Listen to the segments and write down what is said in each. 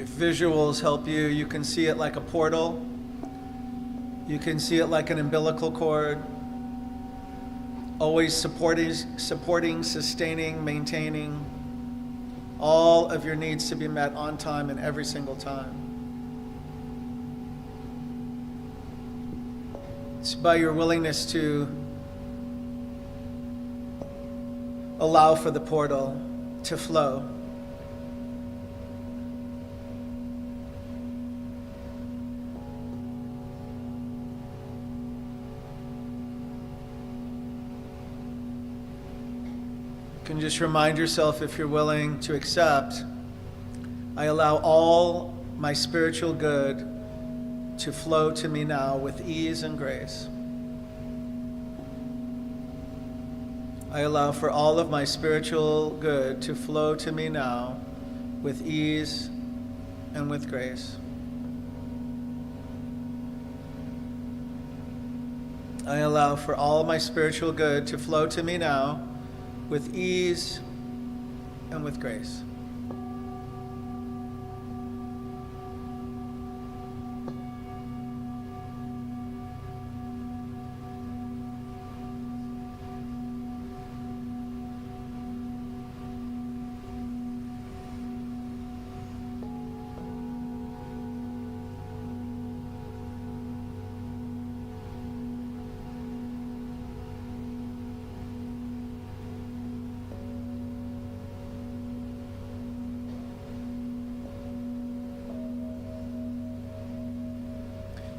If visuals help you, you can see it like a portal. You can see it like an umbilical cord, always supporting, sustaining, maintaining all of your needs to be met on time and every single time. It's by your willingness to allow for the portal to flow. You can just remind yourself, if you're willing to accept, I allow all my spiritual good to flow to me now with ease and grace. I allow for all of my spiritual good to flow to me now with ease and with grace. I allow for all my spiritual good to flow to me now with ease and with grace.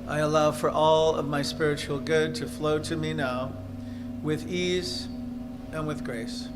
I allow for all of my spiritual good to flow to me now with ease and with grace.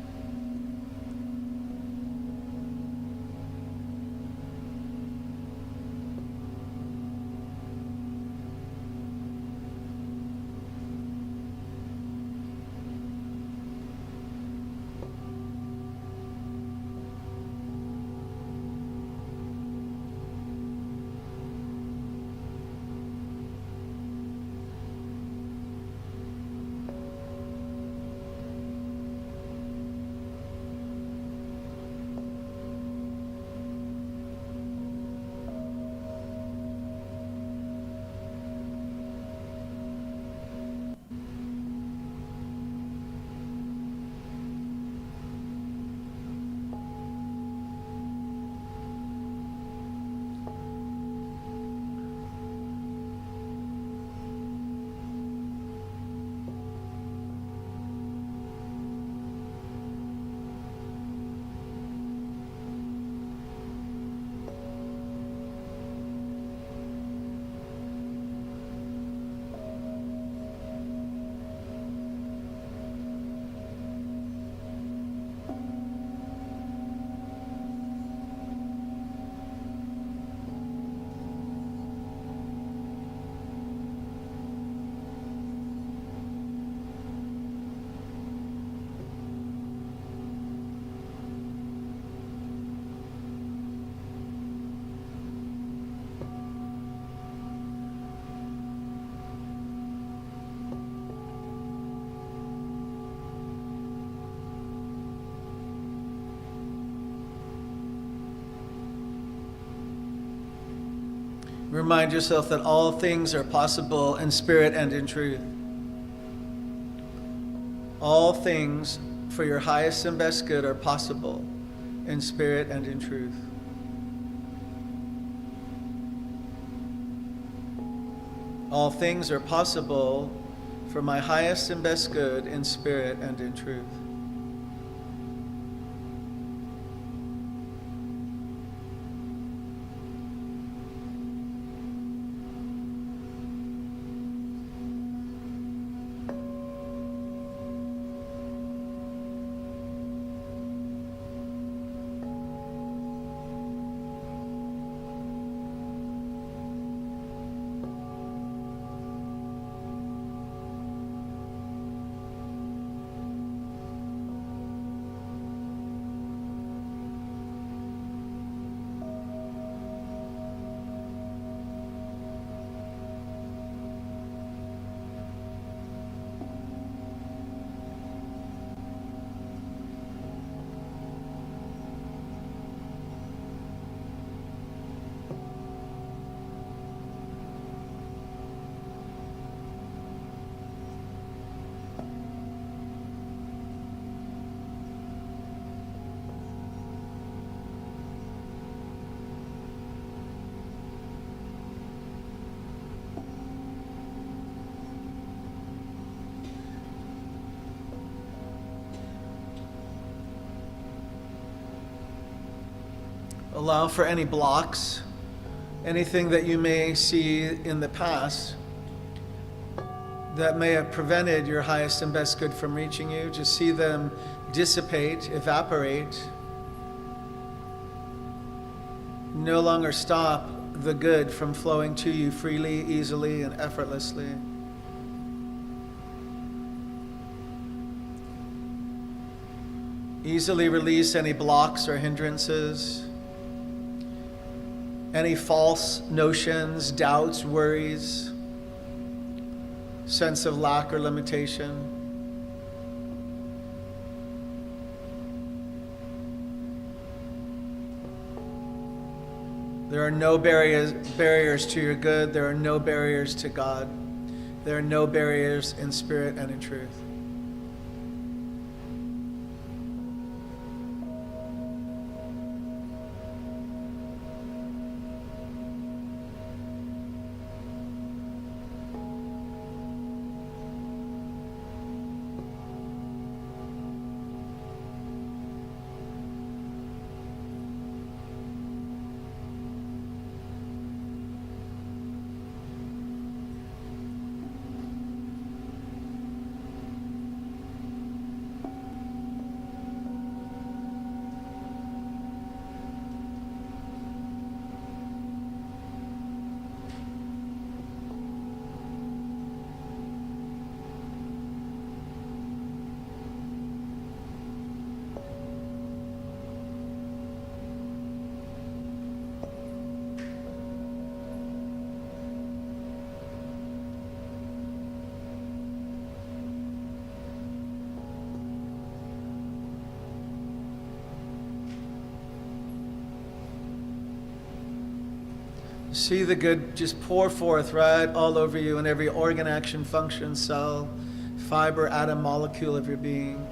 Remind yourself that all things are possible in spirit and in truth. All things for your highest and best good are possible in spirit and in truth. All things are possible for my highest and best good in spirit and in truth. Allow for any blocks, anything that you may see in the past that may have prevented your highest and best good from reaching you. Just see them dissipate, evaporate. No longer stop the good from flowing to you freely, easily, and effortlessly. Easily release any blocks or hindrances, any false notions, doubts, worries, sense of lack or limitation. There are no barriers to your good. There are no barriers to God. There are no barriers in spirit and in truth. See the good just pour forth right all over you in every organ, action, function, cell, fiber, atom, molecule of your being.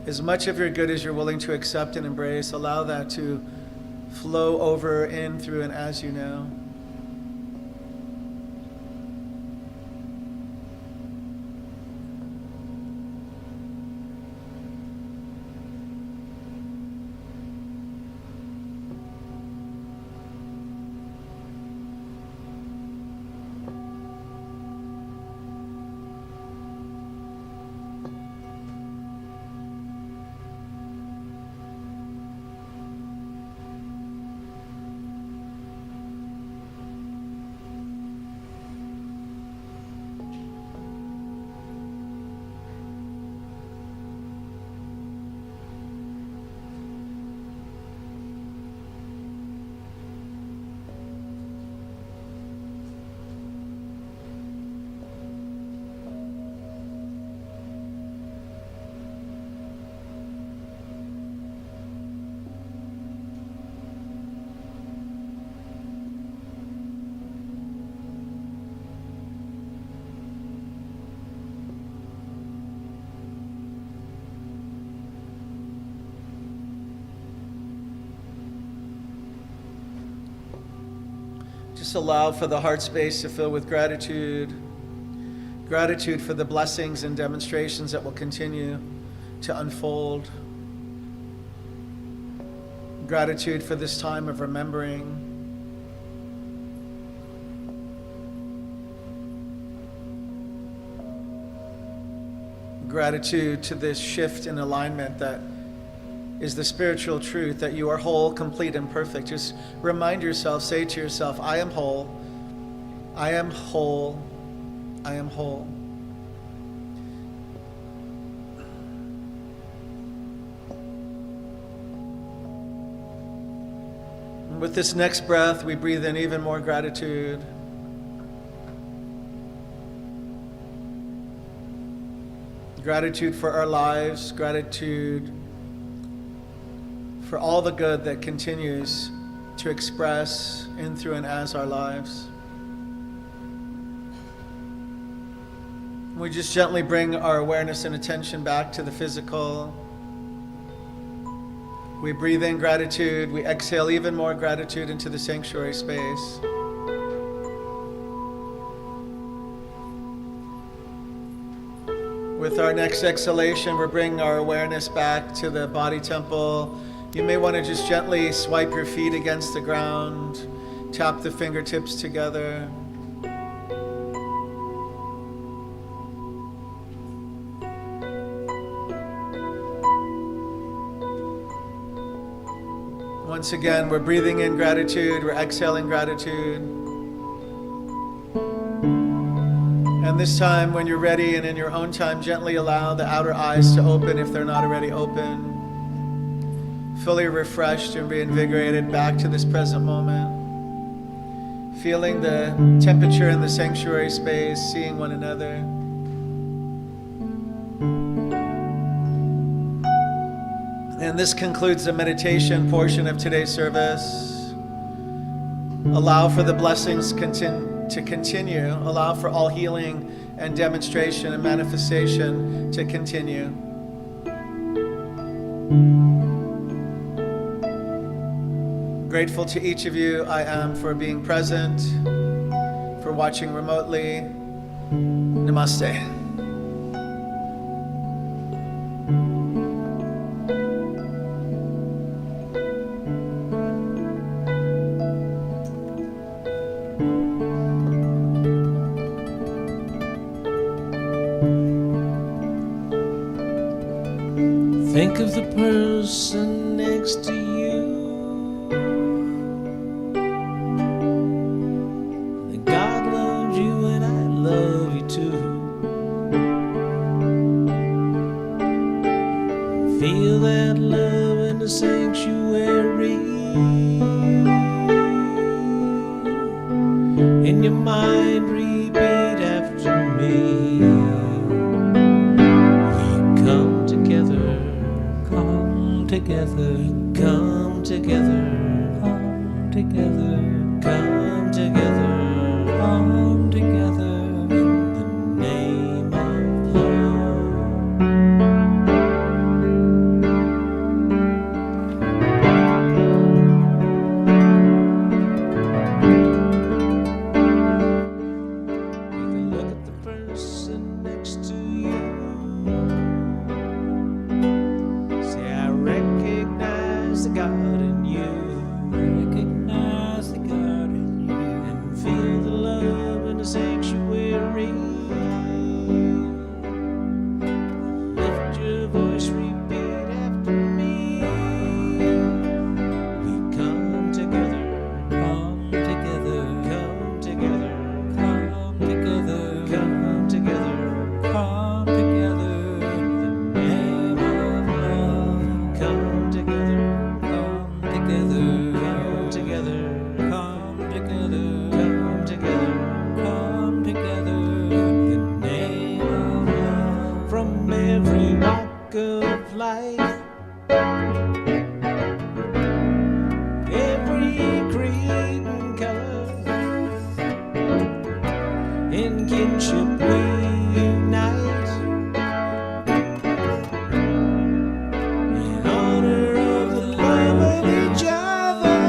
As much of your good as you're willing to accept and embrace, allow that to flow over, in, through, and as you know. Just allow for the heart space to fill with gratitude. Gratitude for the blessings and demonstrations that will continue to unfold. Gratitude for this time of remembering. Gratitude to this shift in alignment that is the spiritual truth that you are whole, complete, and perfect. Just remind yourself, say to yourself, I am whole, I am whole, I am whole. And with this next breath, we breathe in even more gratitude. Gratitude for our lives, gratitude for all the good that continues to express in, through, and as our lives. We just gently bring our awareness and attention back to the physical. We breathe in gratitude. We exhale even more gratitude into the sanctuary space. With our next exhalation, we're bringing our awareness back to the body temple You may want to just gently swipe your feet against the ground, tap the fingertips together. Once again, we're breathing in gratitude, we're exhaling gratitude. And this time, when you're ready and in your own time, gently allow the outer eyes to open if they're not already open. Fully refreshed and reinvigorated back to this present moment. Feeling the temperature in the sanctuary space, seeing one another. And this concludes the meditation portion of today's service. Allow for the blessings to continue. Allow for all healing and demonstration and manifestation to continue. Grateful to each of you I am for being present, for watching remotely. Namaste. Think of the person next to you. That God loves you and I love you too. Feel that love in the sanctuary. In your mind, repeat after me. Together, come together, come together, come together, come together in the name of Take a look at the person next to you. Recognize the God in you. Recognize the God in you. And feel the love in the sanctuary. Lift your voice, repeat after me. We come together, come together, come together, come together, come together, come together. Of life, every creed and color, in kinship we unite, in honor of the love of each other.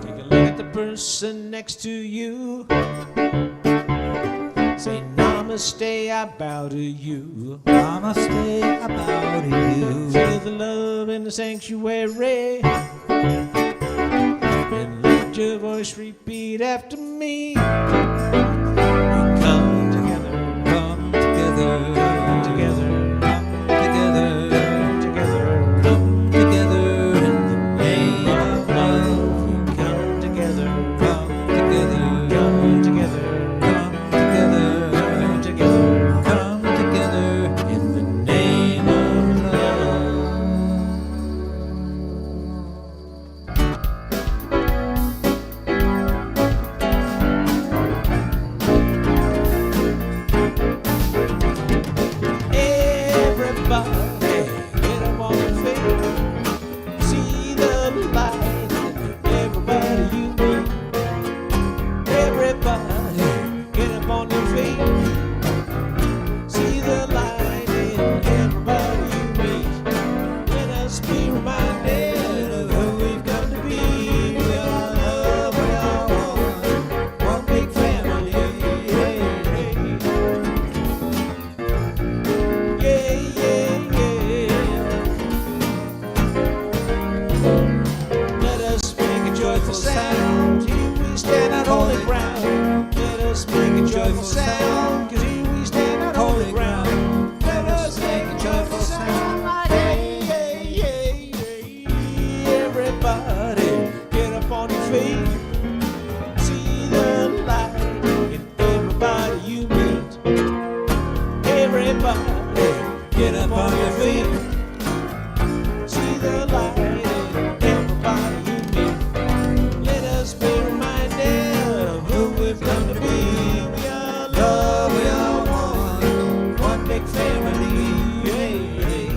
Take a look at the person next to you. Say namaste, I bow to you. Namaste, I bow to you. Feel the love in the sanctuary. And lift your voice, repeat after me. We come together, come together, come together, come together, come together, come together in the name of love. We come together, come together, come together. sound, 'cause here we stand on holy ground. Let us make a joyful sound like hey, hey, hey, hey. Everybody, get up on your feet. See the light in everybody you meet. Everybody, get up on your feet. See the light in everybody you meet. Let us be reminded of who we've come to be. We are love, we are one big family. Hey, hey,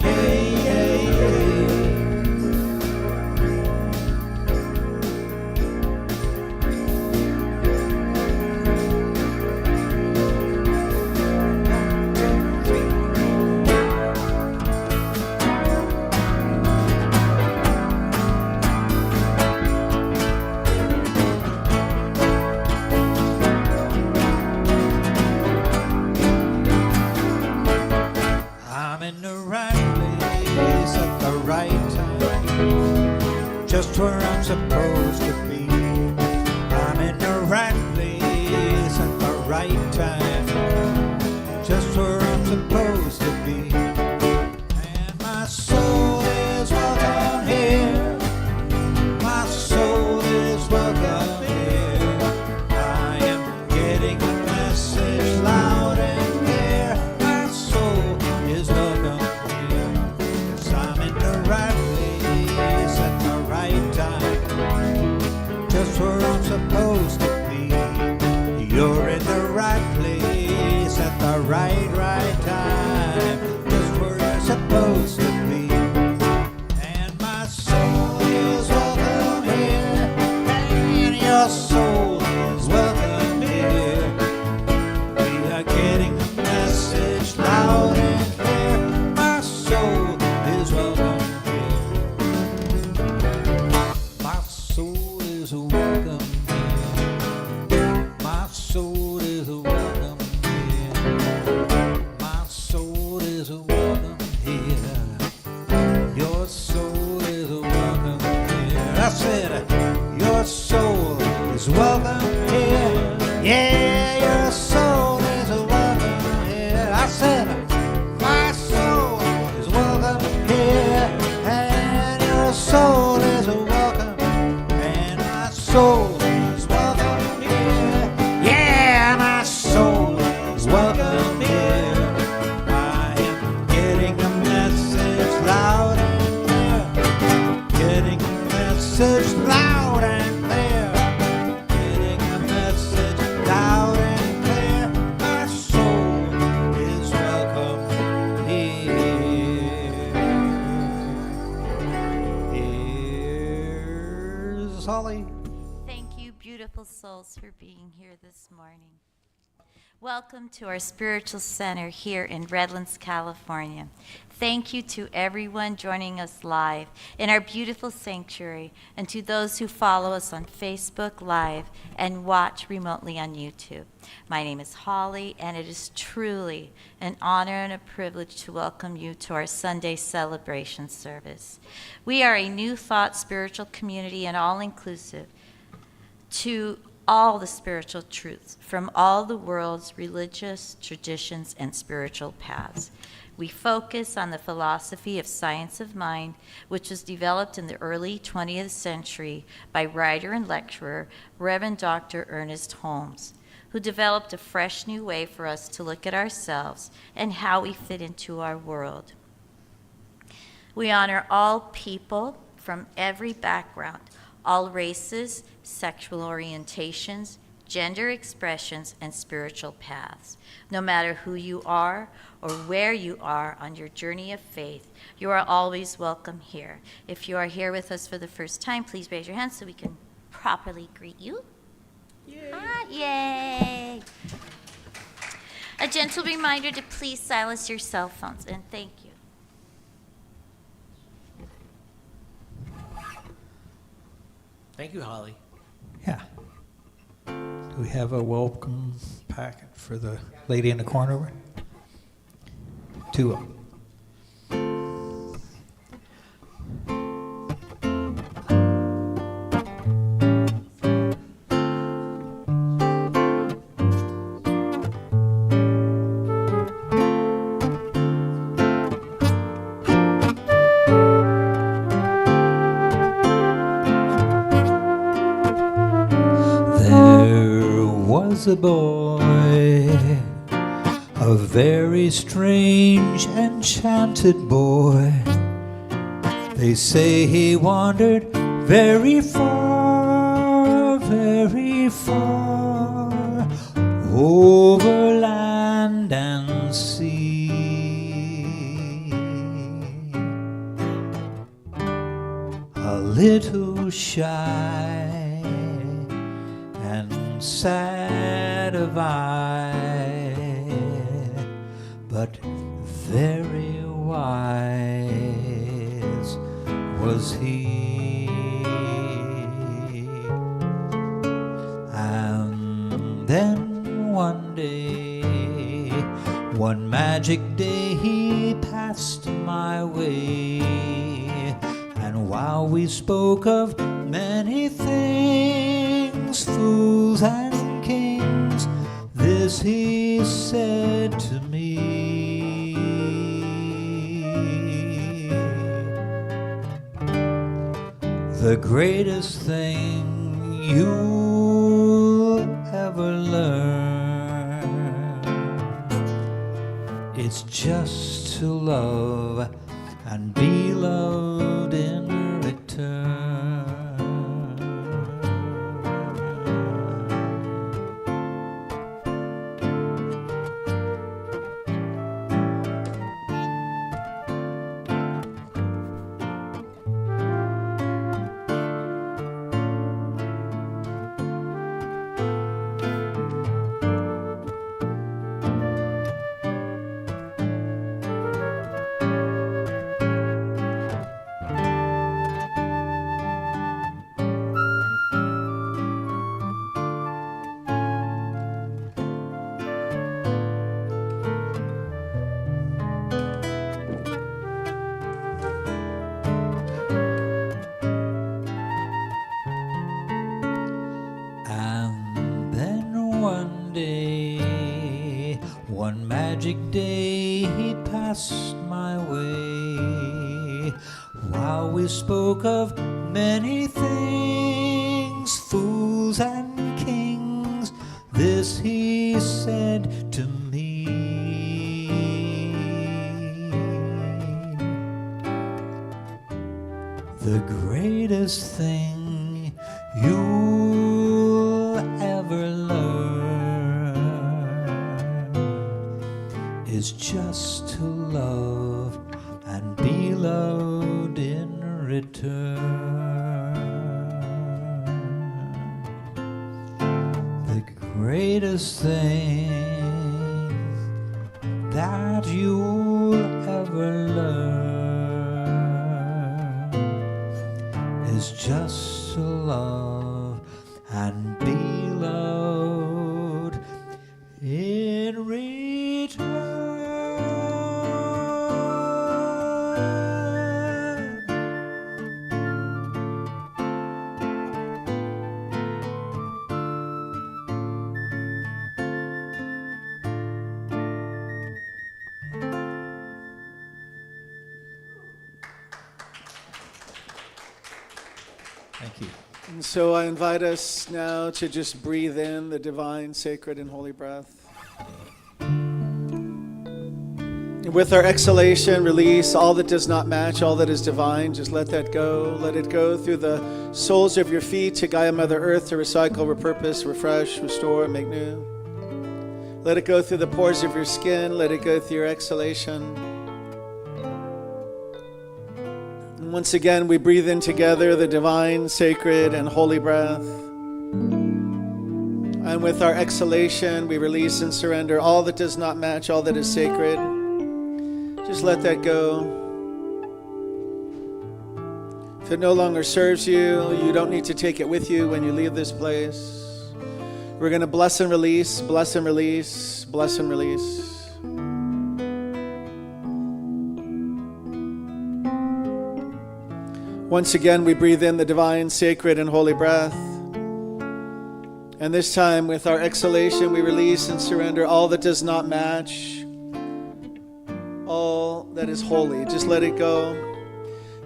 hey, hey, hey. I'm in the right place at the right time, just where I'm supposed to be. I'm in the right place at the right time, just where I'm supposed to be. And my soul is welcome here. My soul is welcome here. I am getting a message loud and clear. My soul is welcome here. 'Cause I'm in the right place at the right time, just where I'm supposed to be. You're in the right place at the right time, just where you're supposed to be. And my soul is welcome here, and your soul is welcome here. We are getting the message loud and clear. My soul is welcome here. My soul is welcome here. My soul is welcome here. My soul is welcome here. Your soul is welcome here. I said, your soul is welcome here. Yeah, your soul is welcome here. I said, my soul is welcome here. And your soul is welcome. And my soul is welcome here. Yeah, my soul is welcome here. I am getting a message loud and clear. Getting a message loud and clear. Getting a message loud and clear. My soul is welcome here. Here's Holly. Thank you, beautiful souls, for being here this morning. Welcome to our spiritual center here in Redlands, California. Thank you to everyone joining us live in our beautiful sanctuary, and to those who follow us on Facebook Live and watch remotely on YouTube. My name is Holly, and it is truly an honor and a privilege to welcome you to our Sunday celebration service. We are a New Thought spiritual community and all-inclusive to all the spiritual truths from all the world's religious traditions and spiritual paths. We focus on the philosophy of science of mind, which was developed in the early 20th century by writer and lecturer Reverend Dr. Ernest Holmes, who developed a fresh new way for us to look at ourselves and how we fit into our world. We honor all people from every background, all races, sexual orientations, gender expressions, and spiritual paths. No matter who you are or where you are on your journey of faith, you are always welcome here. If you are here with us for the first time, please raise your hand so we can properly greet you. Yay! Ah, yay! A gentle reminder to please silence your cell phones, and thank you. Thank you, Holly. Yeah. Do we have a welcome packet for the lady in the corner? Two of them. was a boy, a very strange, enchanted boy. They say he wandered very far, over land and sea. A little shy and sad of eye, but very wise was he. And then one day, one magic day, he passed my way. And while we spoke of many things, fools and kings, this he said to me: the greatest thing you'll ever learn, it's just to love and be loved in return. One magic day he passed my way. While we spoke of many things, fools and kings, this he said to me: the greatest thing you'll ever learn is just to love and be loved in return. The greatest thing that you'll ever learn is just to love and be loved in return. Thank you. And so I invite us now to just breathe in the divine, sacred, and holy breath. With our exhalation, release all that does not match, all that is divine. Just let that go. Let it go through the soles of your feet to Gaia Mother Earth to recycle, repurpose, refresh, restore, and make new. Let it go through the pores of your skin. Let it go through your exhalation. And once again, we breathe in together the divine, sacred, and holy breath. And with our exhalation, we release and surrender all that does not match, all that is sacred. Just let that go. If it no longer serves you, you don't need to take it with you when you leave this place. We're going to bless and release, bless and release, bless and release. Once again, we breathe in the divine, sacred, and holy breath. And this time, with our exhalation, we release and surrender all that does not match, all that is holy. Just let it go.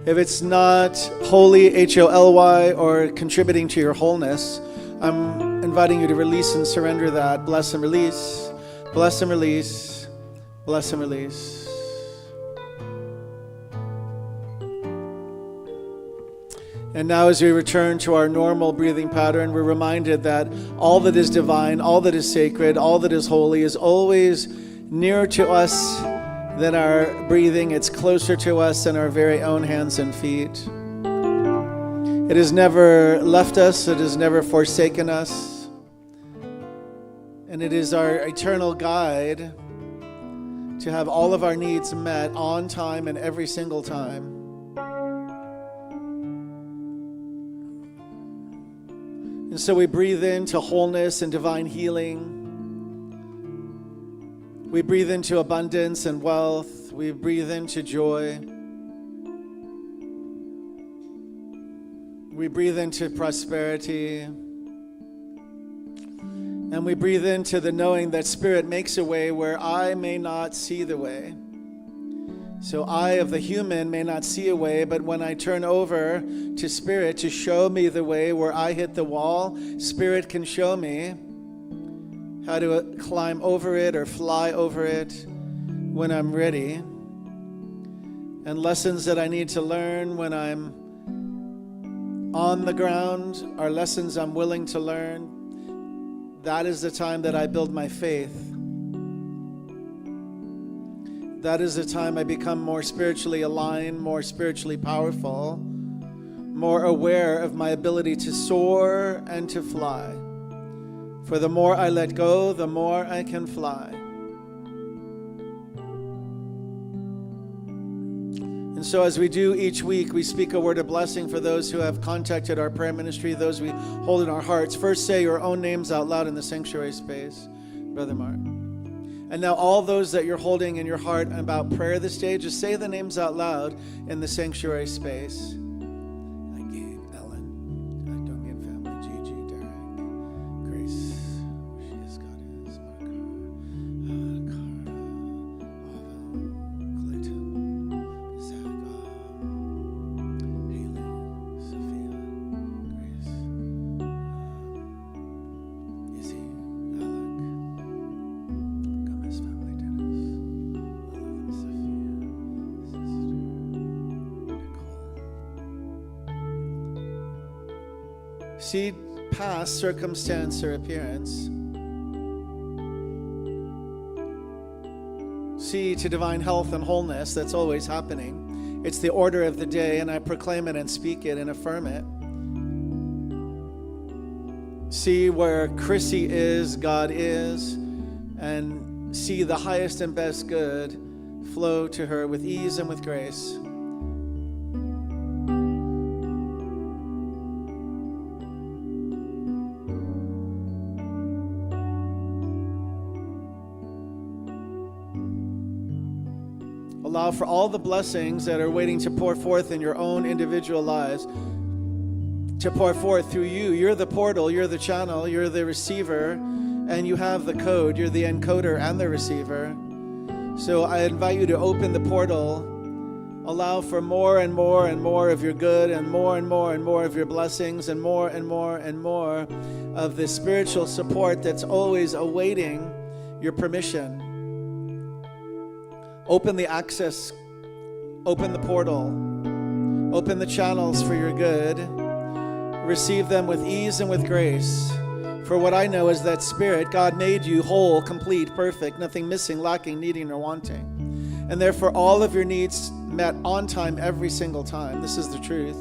If it's not holy, Holy, or contributing to your wholeness, I'm inviting you to release and surrender that. Bless and release. Bless and release. Bless and release. And now as we return to our normal breathing pattern, we're reminded that all that is divine, all that is sacred, all that is holy is always nearer to us than our breathing. It's closer to us than our very own hands and feet. It has never left us. It has never forsaken us. And it is our eternal guide to have all of our needs met on time and every single time. And so we breathe into wholeness and divine healing. We breathe into abundance and wealth. We breathe into joy. We breathe into prosperity. And we breathe into the knowing that Spirit makes a way where I may not see the way. So I of the human may not see a way, but when I turn over to Spirit to show me the way where I hit the wall, Spirit can show me how to climb over it or fly over it when I'm ready. And lessons that I need to learn when I'm on the ground are lessons I'm willing to learn. That is the time that I build my faith. That is the time I become more spiritually aligned, more spiritually powerful, more aware of my ability to soar and to fly. For the more I let go, the more I can fly. And so as we do each week, we speak a word of blessing for those who have contacted our prayer ministry, those we hold in our hearts. First, say your own names out loud in the sanctuary space. Brother Mark. And now all those that you're holding in your heart about prayer this day, just say the names out loud in the sanctuary space. Gabe, Ellen, Domian family, Gigi, Derek, Grace, where she is, God is, Mark, Cara, Ovel, Clayton, Zach, Haley, Sophia, Grace, Izzy, Alec, Gomez family, Dennis, all of them, Sophia, sister, Nicole. See past circumstance or appearance. See to divine health and wholeness that's always happening. It's the order of the day, and I proclaim it and speak it and affirm it. See where Chrissy is, God is, and see the highest and best good flow to her with ease and with grace. Allow for all the blessings that are waiting to pour forth in your own individual lives to pour forth through you. You're the portal, you're the channel, you're the receiver, and you have the code. You're the encoder and the receiver. So I invite you to open the portal, allow for more and more and more of your good, and more and more and more of your blessings, and more and more and more of the spiritual support that's always awaiting your permission. Open the access, open the portal, open the channels for your good. Receive them with ease and with grace. For what I know is that Spirit, God made you whole, complete, perfect, nothing missing, lacking, needing, or wanting. And therefore all of your needs met on time every single time. This is the truth.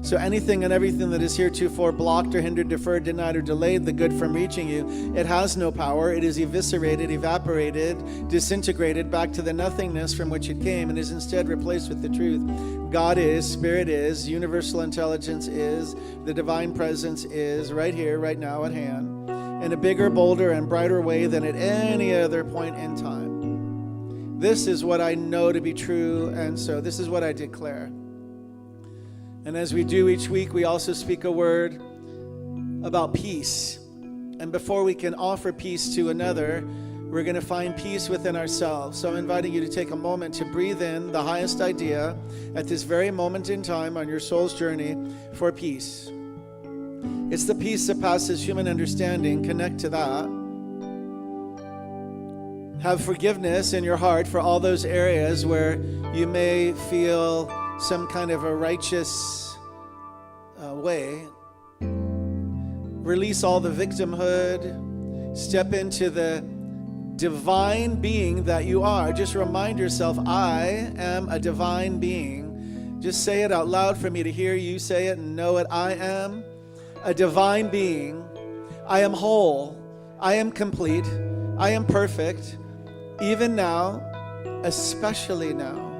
So anything and everything that is heretofore blocked or hindered, deferred, denied, or delayed the good from reaching you, it has no power. It is eviscerated, evaporated, disintegrated back to the nothingness from which it came, and is instead replaced with the truth. God is, Spirit is, universal intelligence is, the divine presence is right here, right now at hand, in a bigger, bolder, and brighter way than at any other point in time. This is what I know to be true, and so this is what I declare. And as we do each week, we also speak a word about peace. And before we can offer peace to another, we're going to find peace within ourselves. So I'm inviting you to take a moment to breathe in the highest idea at this very moment in time on your soul's journey for peace. It's the peace that passes human understanding. Connect to that. Have forgiveness in your heart for all those areas where you may feel some kind of a righteous way. Release all the victimhood. Step into the divine being that you are. Just remind yourself, I am a divine being. Just say it out loud for me to hear you say it and know it. I am a divine being. I am whole. I am complete. I am perfect. Even now, especially now.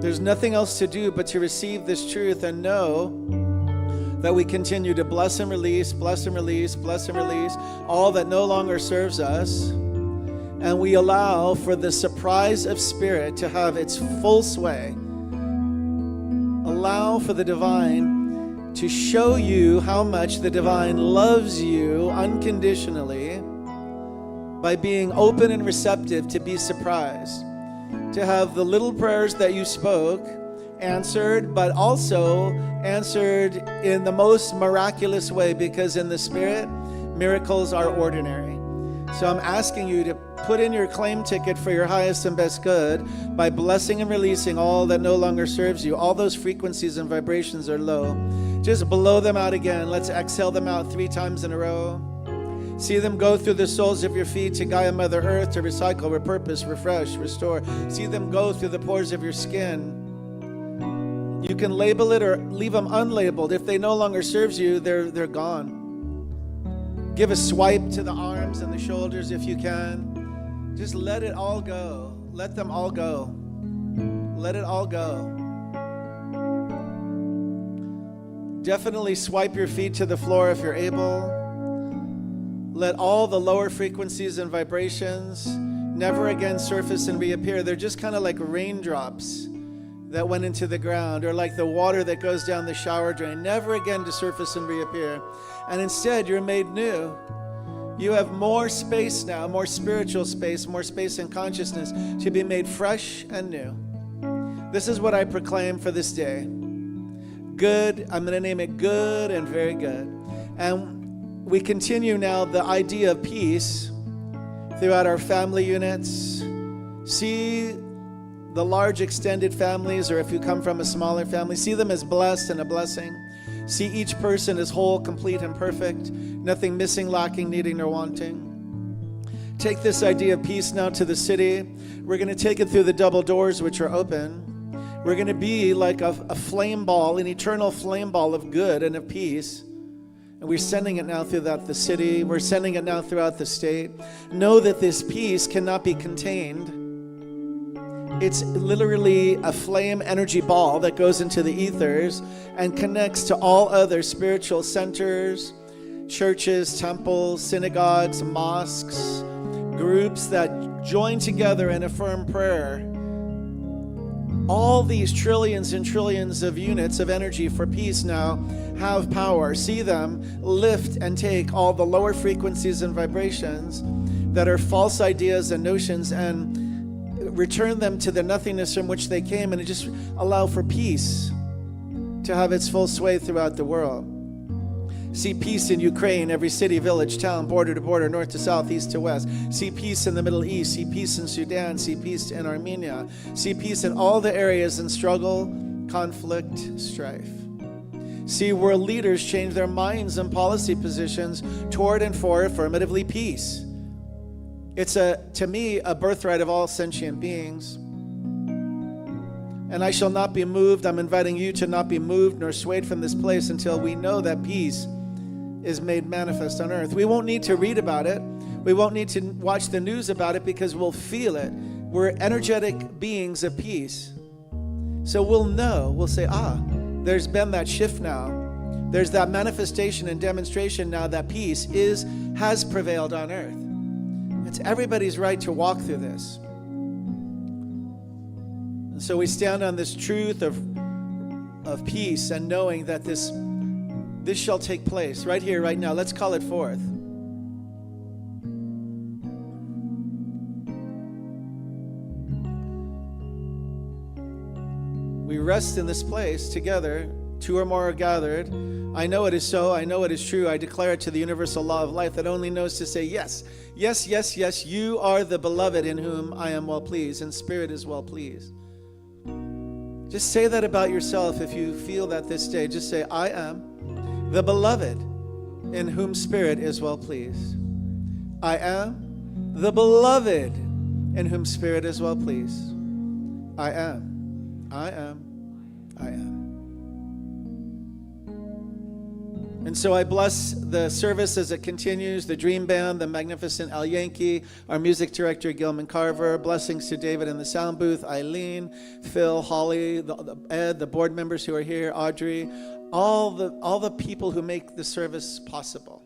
There's nothing else to do but to receive this truth and know that we continue to bless and release, bless and release, bless and release all that no longer serves us. And we allow for the surprise of Spirit to have its full sway. Allow for the divine to show you how much the divine loves you unconditionally by being open and receptive to be surprised. To have the little prayers that you spoke answered, but also answered in the most miraculous way, because in the Spirit, miracles are ordinary. So I'm asking you to put in your claim ticket for your highest and best good by blessing and releasing all that no longer serves you. All those frequencies and vibrations are low. Just blow them out again. Let's exhale them out 3 times in a row. See them go through the soles of your feet to Gaia Mother Earth to recycle, repurpose, refresh, restore. See them go through the pores of your skin. You can label it or leave them unlabeled. If they no longer serves you, they're gone. Give a swipe to the arms and the shoulders if you can. Just let it all go. Let them all go. Let it all go. Definitely swipe your feet to the floor if you're able. Let all the lower frequencies and vibrations never again surface and reappear. They're just kind of like raindrops that went into the ground, or like the water that goes down the shower drain, never again to surface and reappear. And instead, you're made new. You have more space now, more spiritual space, more space and consciousness to be made fresh and new. This is what I proclaim for this day. Good, I'm going to name it good and very good. And we continue now the idea of peace throughout our family units. See the large extended families, or if you come from a smaller family, see them as blessed and a blessing. See each person as whole, complete, and perfect, nothing missing, lacking, needing, or wanting. Take this idea of peace now to the city. We're going to take it through the double doors, which are open. We're going to be like a flame ball, an eternal flame ball of good and of peace. And we're sending it now throughout the city. We're sending it now throughout the state. Know that this peace cannot be contained. It's literally a flame energy ball that goes into the ethers and connects to all other spiritual centers, churches, temples, synagogues, mosques, groups that join together in a firm prayer. All these trillions and trillions of units of energy for peace now have power. See them lift and take all the lower frequencies and vibrations that are false ideas and notions and return them to the nothingness from which they came, and just allow for peace to have its full sway throughout the world. See peace in Ukraine, every city, village, town, border to border, north to south, east to west. See peace in the Middle East. See peace in Sudan. See peace in Armenia. See peace in all the areas in struggle, conflict, strife. See world leaders change their minds and policy positions toward and for affirmatively peace. It's to me, a birthright of all sentient beings. And I shall not be moved. I'm inviting you to not be moved nor swayed from this place until we know that peace is made manifest on earth. We won't need to read about it. We won't need to watch the news about it, because we'll feel it. We're energetic beings of peace. So we'll know, we'll say, there's been that shift now. There's that manifestation and demonstration now that peace has prevailed on earth. It's everybody's right to walk through this. And so we stand on this truth of peace and knowing that this shall take place right here, right now. Let's call it forth. We rest in this place together. 2 or more are gathered. I know it is so. I know it is true. I declare it to the universal law of life that only knows to say yes. Yes, yes, yes. You are the beloved in whom I am well pleased, and Spirit is well pleased. Just say that about yourself if you feel that this day. Just say, I am the beloved in whom Spirit is well pleased. I am the beloved in whom Spirit is well pleased. I am. I am. I am. And so I bless the service as it continues, the Dream Band, the magnificent Al Yankee, our music director, Gilman Carver. Blessings to David in the sound booth, Eileen, Phil, Holly, Ed, the board members who are here, Audrey, all the people who make the service possible.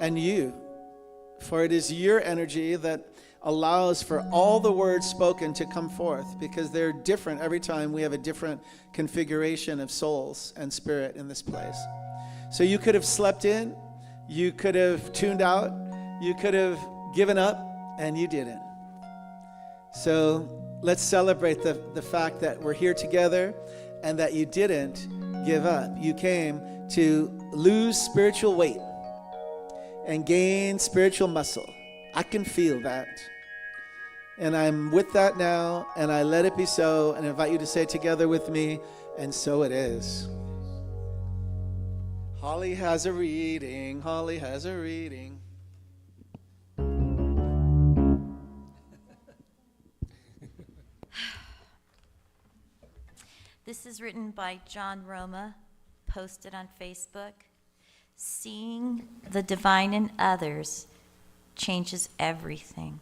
And you, for it is your energy that allows for all the words spoken to come forth, because they're different every time. We have a different configuration of souls and spirit in this place. So you could have slept in, you could have tuned out, you could have given up, and you didn't. So let's celebrate the fact that we're here together and that you didn't give up. You came to lose spiritual weight and gain spiritual muscle. I can feel that. And I'm with that now, and I let it be so, and invite you to say it together with me, and so it is. Holly has a reading. Holly has a reading. This is written by John Roma, posted on Facebook. Seeing the divine in others changes everything.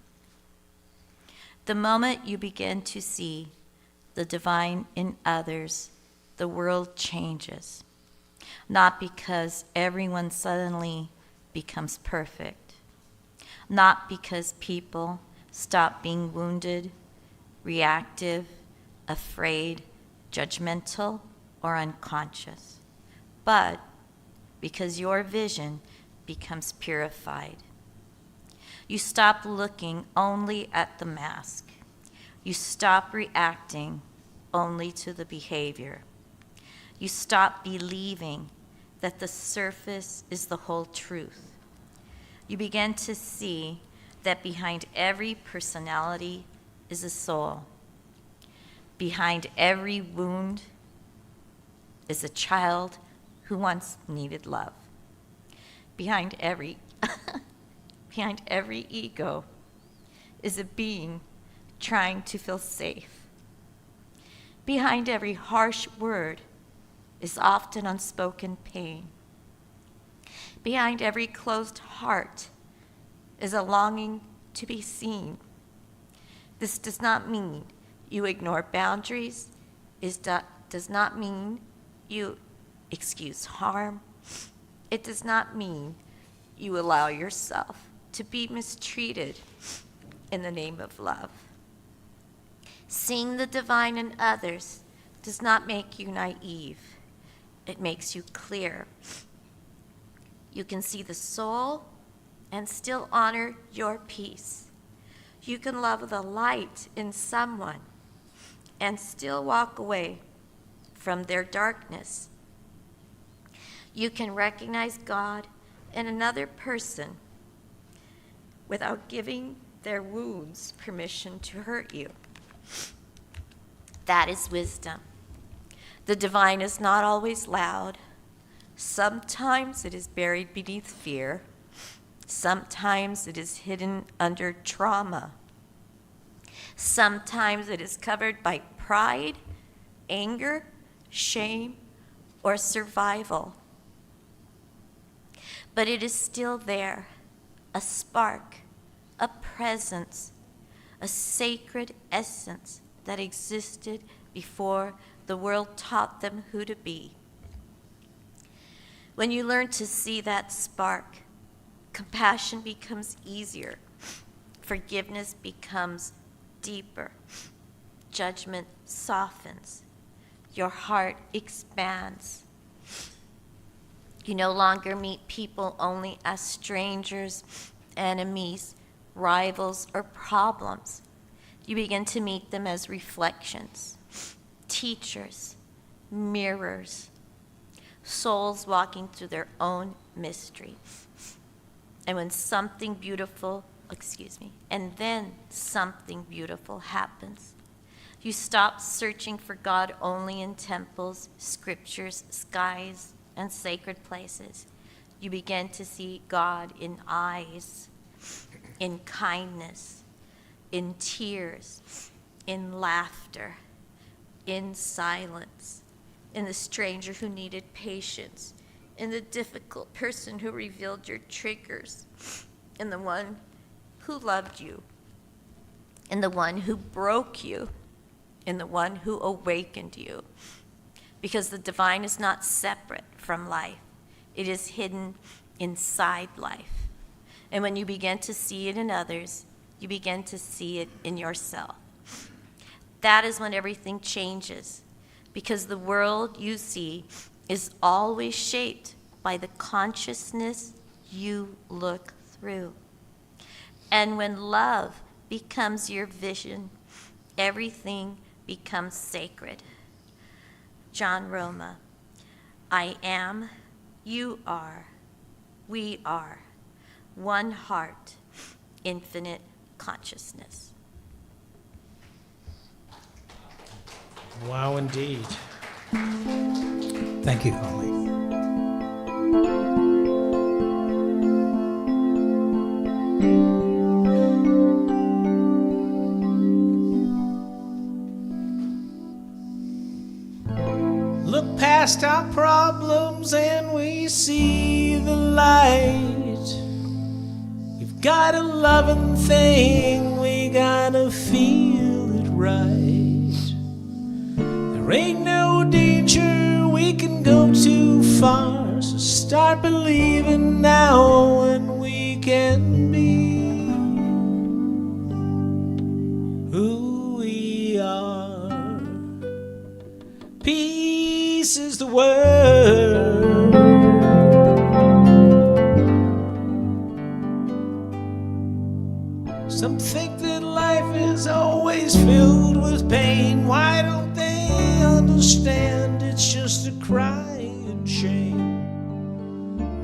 The moment you begin to see the divine in others, the world changes. Not because everyone suddenly becomes perfect. Not because people stop being wounded, reactive, afraid, judgmental, or unconscious. But because your vision becomes purified. You stop looking only at the mask. You stop reacting only to the behavior. You stop believing that the surface is the whole truth. You begin to see that behind every personality is a soul. Behind every wound is a child who once needed love. Behind every ego is a being trying to feel safe. Behind every harsh word is often unspoken pain. Behind every closed heart is a longing to be seen. This does not mean you ignore boundaries. It does not mean you excuse harm. It does not mean you allow yourself to be mistreated in the name of love. Seeing the divine in others does not make you naive. It makes you clear. You can see the soul and still honor your peace. You can love the light in someone and still walk away from their darkness. You can recognize God in another person without giving their wounds permission to hurt you. That is wisdom. The divine is not always loud. Sometimes it is buried beneath fear. Sometimes it is hidden under trauma. Sometimes it is covered by pride, anger, shame, or survival. But it is still there, a spark, a presence, a sacred essence that existed before the world taught them who to be. When you learn to see that spark, compassion becomes easier, forgiveness becomes deeper, judgment softens, your heart expands. You no longer meet people only as strangers, enemies, rivals, or problems. You begin to meet them as reflections, teachers, mirrors, souls walking through their own mystery. And when something beautiful, and then something beautiful happens. You stop searching for God only in temples, scriptures, skies, and sacred places. You begin to see God in eyes, in kindness, in tears, in laughter, in silence, in the stranger who needed patience, in the difficult person who revealed your triggers, in the one who loved you, in the one who broke you, in the one who awakened you. Because the divine is not separate from life. It is hidden inside life. And when you begin to see it in others, you begin to see it in yourself. That is when everything changes, because the world you see is always shaped by the consciousness you look through. And when love becomes your vision, everything becomes sacred. John Roma, I am, you are, we are, one heart, infinite consciousness. Wow, indeed. Thank you, Holly. Look past our problems and we see the light. We've got a loving thing, we gotta feel it right. There ain't no danger, we can go too far, so start believing now and we can be who we are. Peace is the word. Some think that life is always filled with pain. Why don't they understand it's just a crying shame?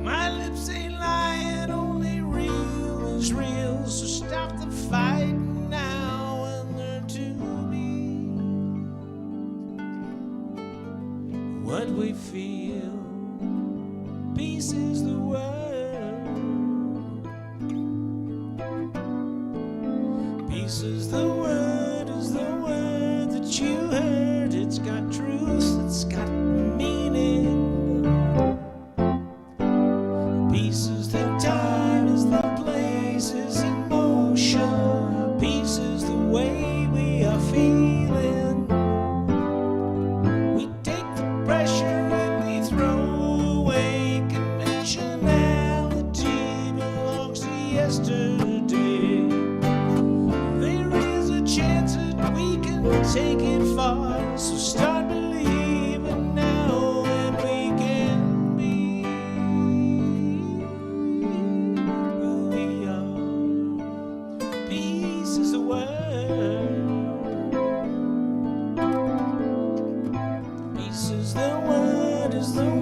My lips ain't lying, only real is real. So stop the fighting now and learn to be what we feel. Peace is the word. Peace is the word that you heard. It's got truth, it's got meaning. Peace is the time, is the place, is emotion. Peace is the way we are feeling. We take the pressure and we throw away. Conventionality belongs to yesterday. There is a chance that we can take it far, so start believing now and we can be who we are. Peace is the word. Peace is the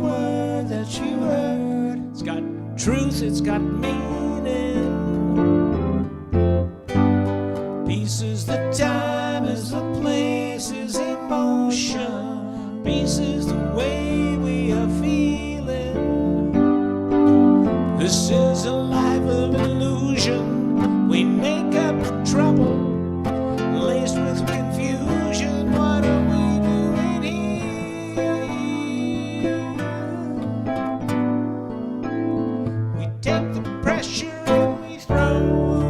word that you heard. It's got truth, it's got meaning. Peace is the time, is the place, is emotion. Peace is the way we are feeling. This is a life of illusion. We make up trouble, laced with confusion. What are we doing here? We take the pressure and we throw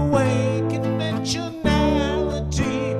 away conventionality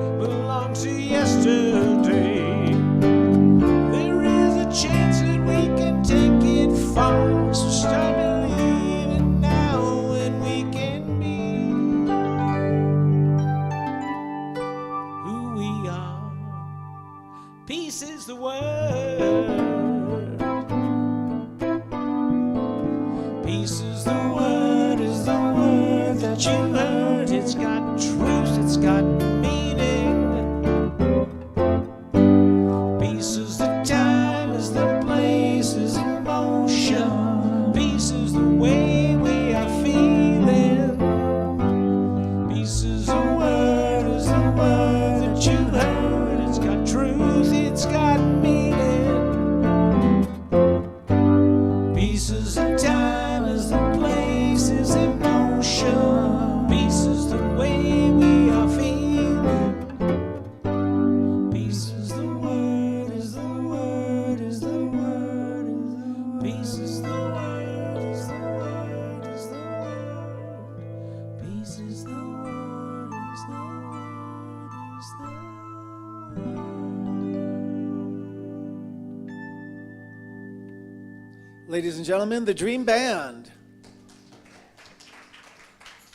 Ladies and gentlemen, the Dream Band.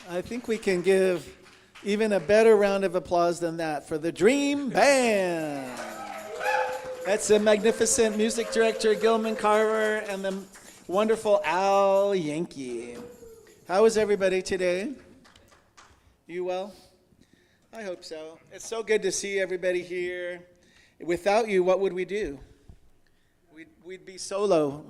I think we can give even a better round of applause than that for the Dream Band. That's the magnificent music director Gilman Carver and the wonderful Al Yankee. How is everybody today? You well? I hope so. It's so good to see everybody here. Without you, what would we do? We'd be solo.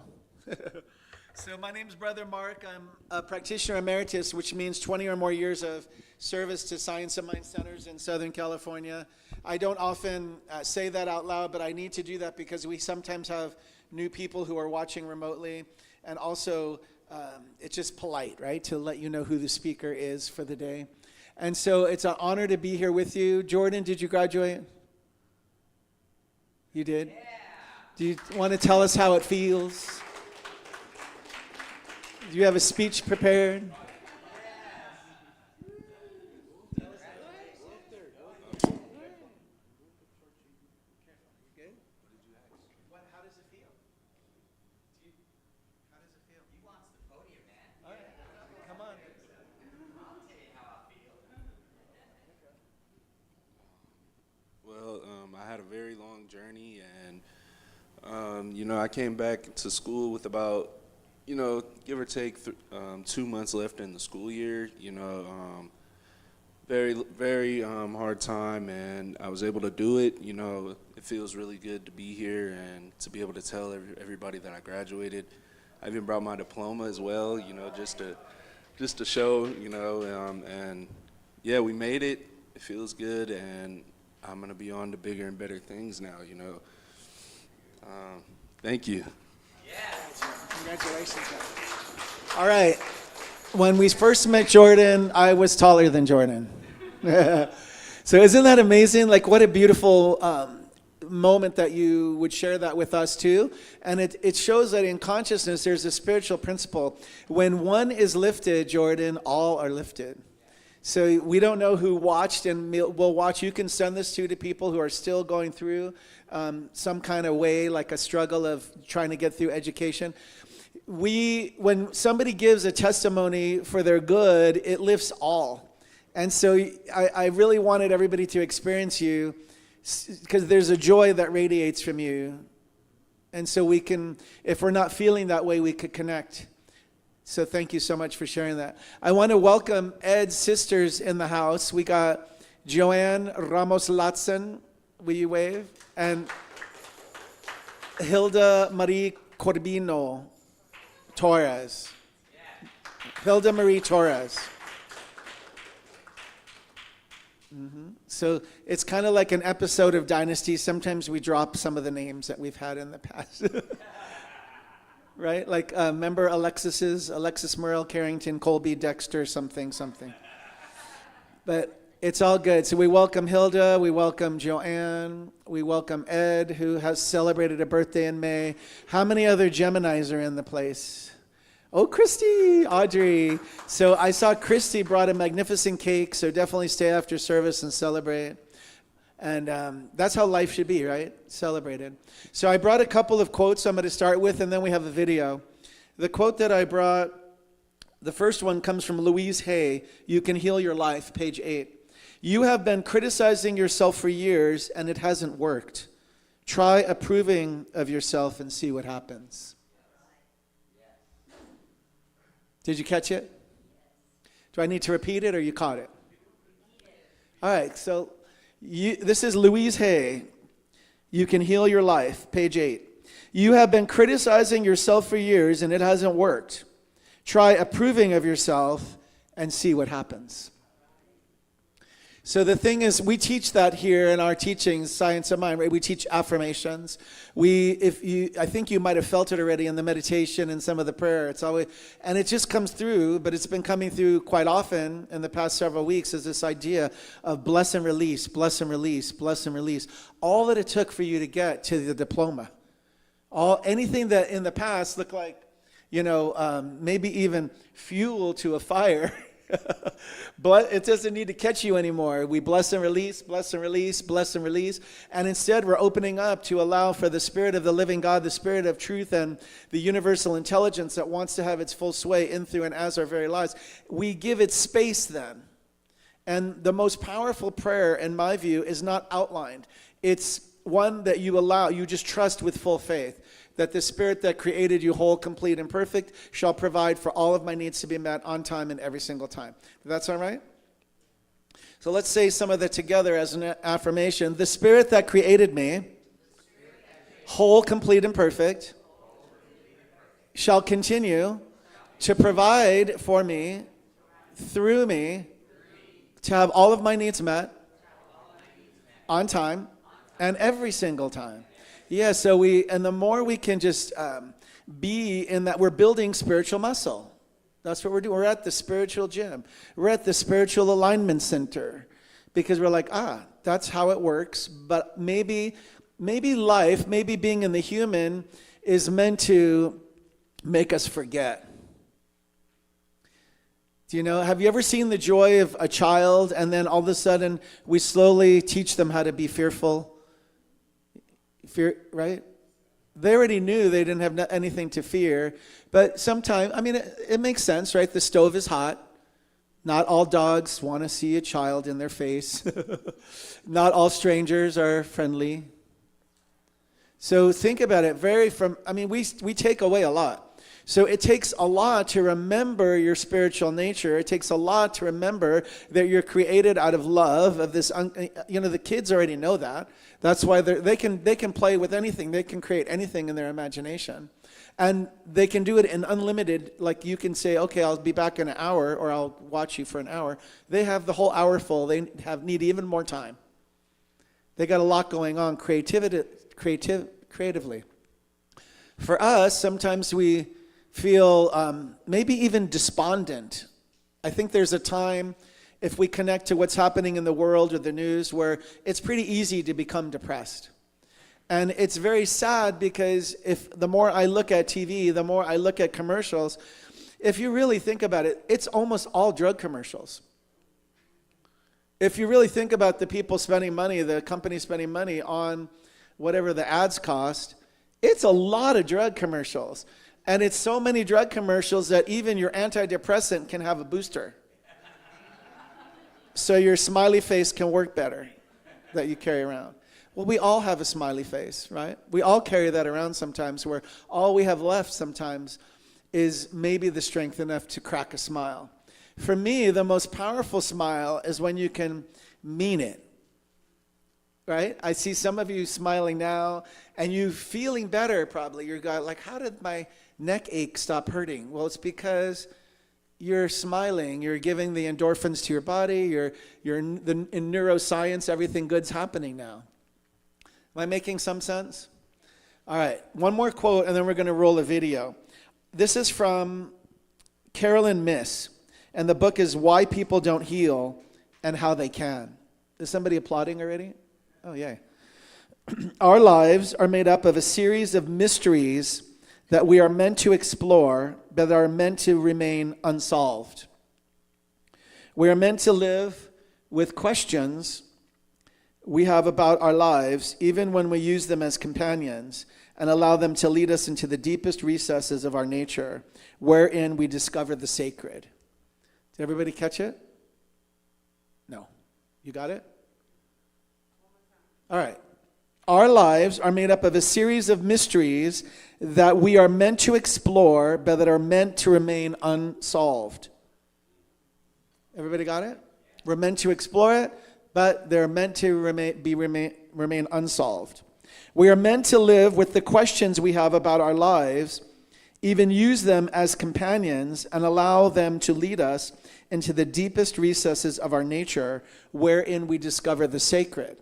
So my name's Brother Mark. I'm a practitioner emeritus, which means 20 or more years of service to Science of Mind centers in Southern California. I don't often say that out loud, but I need to do that because we sometimes have new people who are watching remotely. And also, it's just polite, right, to let you know who the speaker is for the day. And so it's an honor to be here with you. Jordan, did you graduate? You did? Yeah. Do you want to tell us how it feels? Do you have a speech prepared? Well, I had a very long journey, and I came back to school with about, give or take 2 months left in the school year. Very, very hard time, and I was able to do it. It feels really good to be here and to be able to tell everybody that I graduated. I even brought my diploma as well, just to show, and yeah, we made it. It feels good, and I'm gonna be on to bigger and better things now, Thank you. Yeah. Congratulations. All right. When we first met Jordan, I was taller than Jordan. So isn't that amazing? Like, what a beautiful moment that you would share that with us too. And it shows that in consciousness, there's a spiritual principle. When one is lifted, Jordan, all are lifted. So we don't know who watched, and we'll watch. You can send this to people who are still going through some kind of way, like a struggle of trying to get through education. When somebody gives a testimony for their good, it lifts all. And so I really wanted everybody to experience you, because there's a joy that radiates from you. And so we can, if we're not feeling that way, we could connect. So thank you so much for sharing that. I want to welcome Ed's sisters in the house. We got Joanne Ramos-Latson, will you wave? And Hilda Marie Corbino Torres. Hilda Marie Torres. So it's kind of like an episode of Dynasty. Sometimes we drop some of the names that we've had in the past. Right? Like, remember Alexis Merle, Carrington, Colby, Dexter, something. But it's all good. So we welcome Hilda, we welcome Joanne, we welcome Ed, who has celebrated a birthday in May. How many other Geminis are in the place? Oh, Christy, Audrey. So I saw Christy brought a magnificent cake, so definitely stay after service and celebrate. And that's how life should be, right? Celebrated. So I brought a couple of quotes I'm going to start with, and then we have a video. The quote that I brought, the first one comes from Louise Hay, You Can Heal Your Life, page 8. You have been criticizing yourself for years, and it hasn't worked. Try approving of yourself and see what happens. Did you catch it? Do I need to repeat it, or you caught it? All right, so this is Louise Hay. You Can Heal Your Life, page 8. You have been criticizing yourself for years, and it hasn't worked. Try approving of yourself and see what happens. So the thing is, we teach that here in our teachings, Science of Mind, right? We teach affirmations. I think you might have felt it already in the meditation and some of the prayer. It's always, and it just comes through, but it's been coming through quite often in the past several weeks, is this idea of bless and release, bless and release, bless and release. All that it took for you to get to the diploma. Anything that in the past looked like, maybe even fuel to a fire. But it doesn't need to catch you anymore. We bless and release, bless and release, bless and release. And instead, we're opening up to allow for the Spirit of the living God, the Spirit of truth, and the universal intelligence that wants to have its full sway in, through, and as our very lives. We give it space then. And the most powerful prayer, in my view, is not outlined. It's one that you allow, you just trust with full faith, that the Spirit that created you whole, complete, and perfect shall provide for all of my needs to be met on time and every single time. That's all right? So let's say some of that together as an affirmation. The Spirit that created me, whole, complete, and perfect, shall continue to provide for me, through me, to have all of my needs met on time and every single time. Yeah, so and the more we can just be in that, we're building spiritual muscle. That's what we're doing. We're at the spiritual gym. We're at the spiritual alignment center, because we're like, that's how it works. But maybe life, maybe being in the human is meant to make us forget. Do you know, have you ever seen the joy of a child, and then all of a sudden we slowly teach them how to be fearful? Fear, right? They already knew they didn't have anything to fear, but sometimes, I mean, it makes sense, right? The stove is hot. Not all dogs want to see a child in their face. Not all strangers are friendly. So think about it. We take away a lot. So it takes a lot to remember your spiritual nature. It takes a lot to remember that you're created out of love, of this, the kids already know that. That's why they can play with anything. They can create anything in their imagination. And they can do it in unlimited, like you can say, okay, I'll be back in an hour, or I'll watch you for an hour. They have the whole hour full. They need even more time. They got a lot going on creatively. For us, sometimes we feel maybe even despondent. I think there's a time, if we connect to what's happening in the world or the news, where it's pretty easy to become depressed. And it's very sad, because the more I look at TV, the more I look at commercials, if you really think about it, it's almost all drug commercials. If you really think about the people spending money, the companies spending money on whatever the ads cost, it's a lot of drug commercials. And it's so many drug commercials that even your antidepressant can have a booster. So your smiley face can work better, that you carry around. Well, we all have a smiley face, right? We all carry that around sometimes, where all we have left sometimes is maybe the strength enough to crack a smile. For me, the most powerful smile is when you can mean it. Right? I see some of you smiling now, and you feeling better probably. You're like, how did my neck ache stop hurting? Well, it's because you're smiling. You're giving the endorphins to your body. In neuroscience, everything good's happening now. Am I making some sense? All right, one more quote, and then we're going to roll a video. This is from Carolyn Miss, and the book is Why People Don't Heal and How They Can. Is somebody applauding already? Oh, yay. Our lives are made up of a series of mysteries that we are meant to explore, but are meant to remain unsolved. We are meant to live with questions we have about our lives, even when we use them as companions, and allow them to lead us into the deepest recesses of our nature, wherein we discover the sacred. Did everybody catch it? No. You got it? All right. Our lives are made up of a series of mysteries that we are meant to explore, but that are meant to remain unsolved. Everybody got it? We're meant to explore it, but they're meant to remain unsolved. We are meant to live with the questions we have about our lives, even use them as companions, and allow them to lead us into the deepest recesses of our nature, wherein we discover the sacred.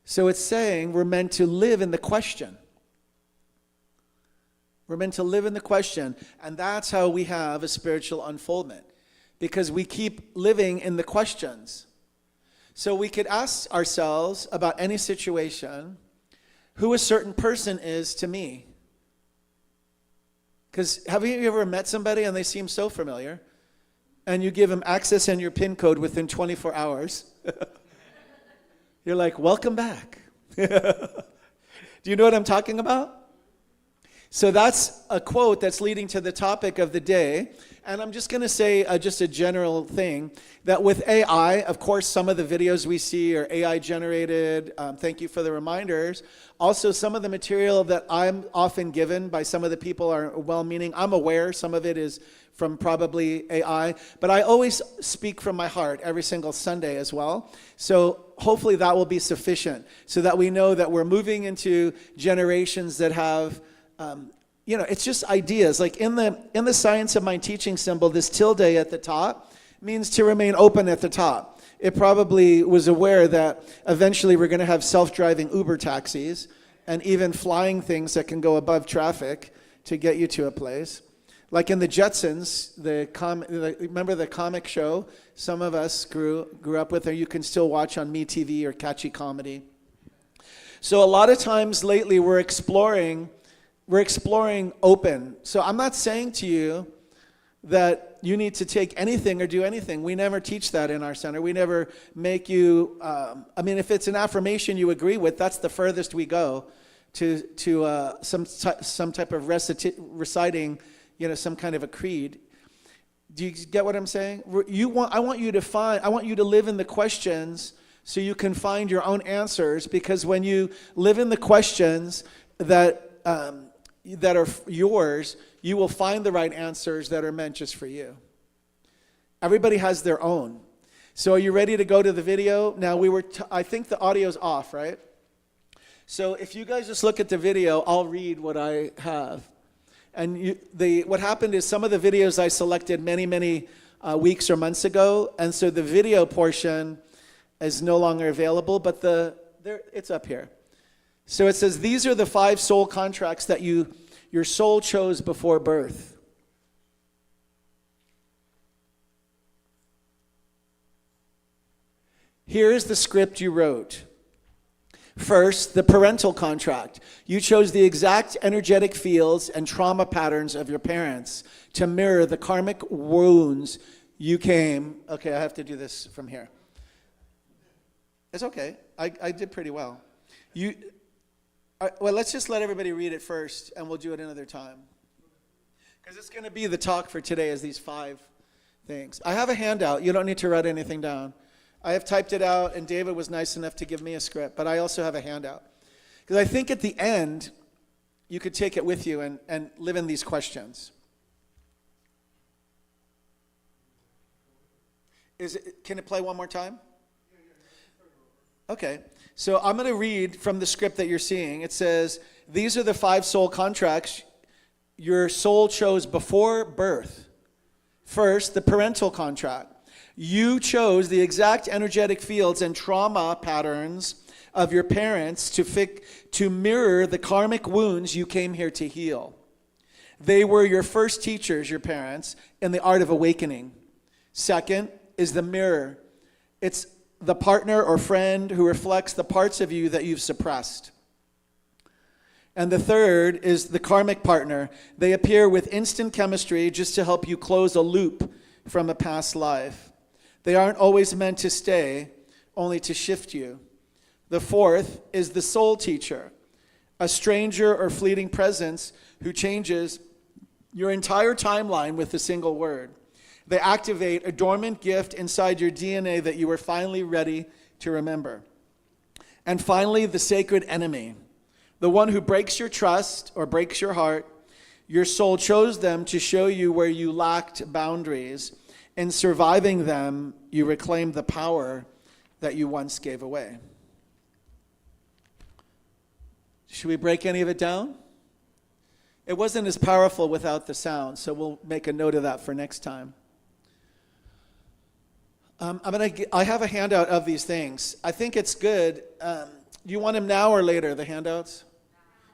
So it's saying we're meant to live in the question. We're meant to live in the question, and that's how we have a spiritual unfoldment, because we keep living in the questions. So we could ask ourselves about any situation, who a certain person is to me. Because have you ever met somebody and they seem so familiar? and you give them access and your PIN code within 24 hours, you're like, welcome back. Do you know what I'm talking about? So that's a quote that's leading to the topic of the day. And I'm just going to say just a general thing, that with AI, of course, some of the videos we see are AI generated. Thank you for the reminders. Also, some of the material that I'm often given by some of the people are well-meaning. I'm aware some of it is from probably AI, but I always speak from my heart every single Sunday as well. So hopefully that will be sufficient so that we know that we're moving into generations that have it's just ideas. Like in the Science of Mind teaching symbol, this tilde at the top means to remain open at the top. It probably was aware that eventually we're going to have self-driving Uber taxis and even flying things that can go above traffic to get you to a place. Like in the Jetsons, remember the comic show? Some of us grew up with, or you can still watch on MeTV or Catchy Comedy. So a lot of times lately we're exploring open. So I'm not saying to you that you need to take anything or do anything. We never teach that in our center. We never make you, if it's an affirmation you agree with, that's the furthest we go to some type of reciting, some kind of a creed. Do you get what I'm saying? I want you to live in the questions so you can find your own answers, because when you live in the questions that are yours, you will find the right answers that are meant just for you. Everybody has their own. So are you ready to go to the video? Now I think the audio's off, right? So if you guys just look at the video, I'll read what I have. And what happened is some of the videos I selected many weeks or months ago, and so the video portion is no longer available, but it's up here. So it says, these are the 5 soul contracts that your soul chose before birth. Here is the script you wrote. First, the parental contract. You chose the exact energetic fields and trauma patterns of your parents to mirror the karmic wounds you came. Okay, I have to do this from here. It's okay. I did pretty well. Well, let's just let everybody read it first, and we'll do it another time. Because it's going to be the talk for today is these 5 things. I have a handout. You don't need to write anything down. I have typed it out, and David was nice enough to give me a script, but I also have a handout. Because I think at the end, you could take it with you and live in these questions. Can it play one more time? Okay. So I'm going to read from the script that you're seeing. It says, these are the 5 soul contracts your soul chose before birth. First, the parental contract. You chose the exact energetic fields and trauma patterns of your parents to mirror the karmic wounds you came here to heal. They were your first teachers, your parents, in the art of awakening. Second is the mirror. It's the partner or friend who reflects the parts of you that you've suppressed. And the third is the karmic partner. They appear with instant chemistry just to help you close a loop from a past life. They aren't always meant to stay, only to shift you. The fourth is the soul teacher, a stranger or fleeting presence who changes your entire timeline with a single word. They activate a dormant gift inside your DNA that you were finally ready to remember. And finally, the sacred enemy, the one who breaks your trust or breaks your heart. Your soul chose them to show you where you lacked boundaries. In surviving them, you reclaimed the power that you once gave away. Should we break any of it down? It wasn't as powerful without the sound, so we'll make a note of that for next time. I have a handout of these things. I think it's good. Do you want them now or later, the handouts?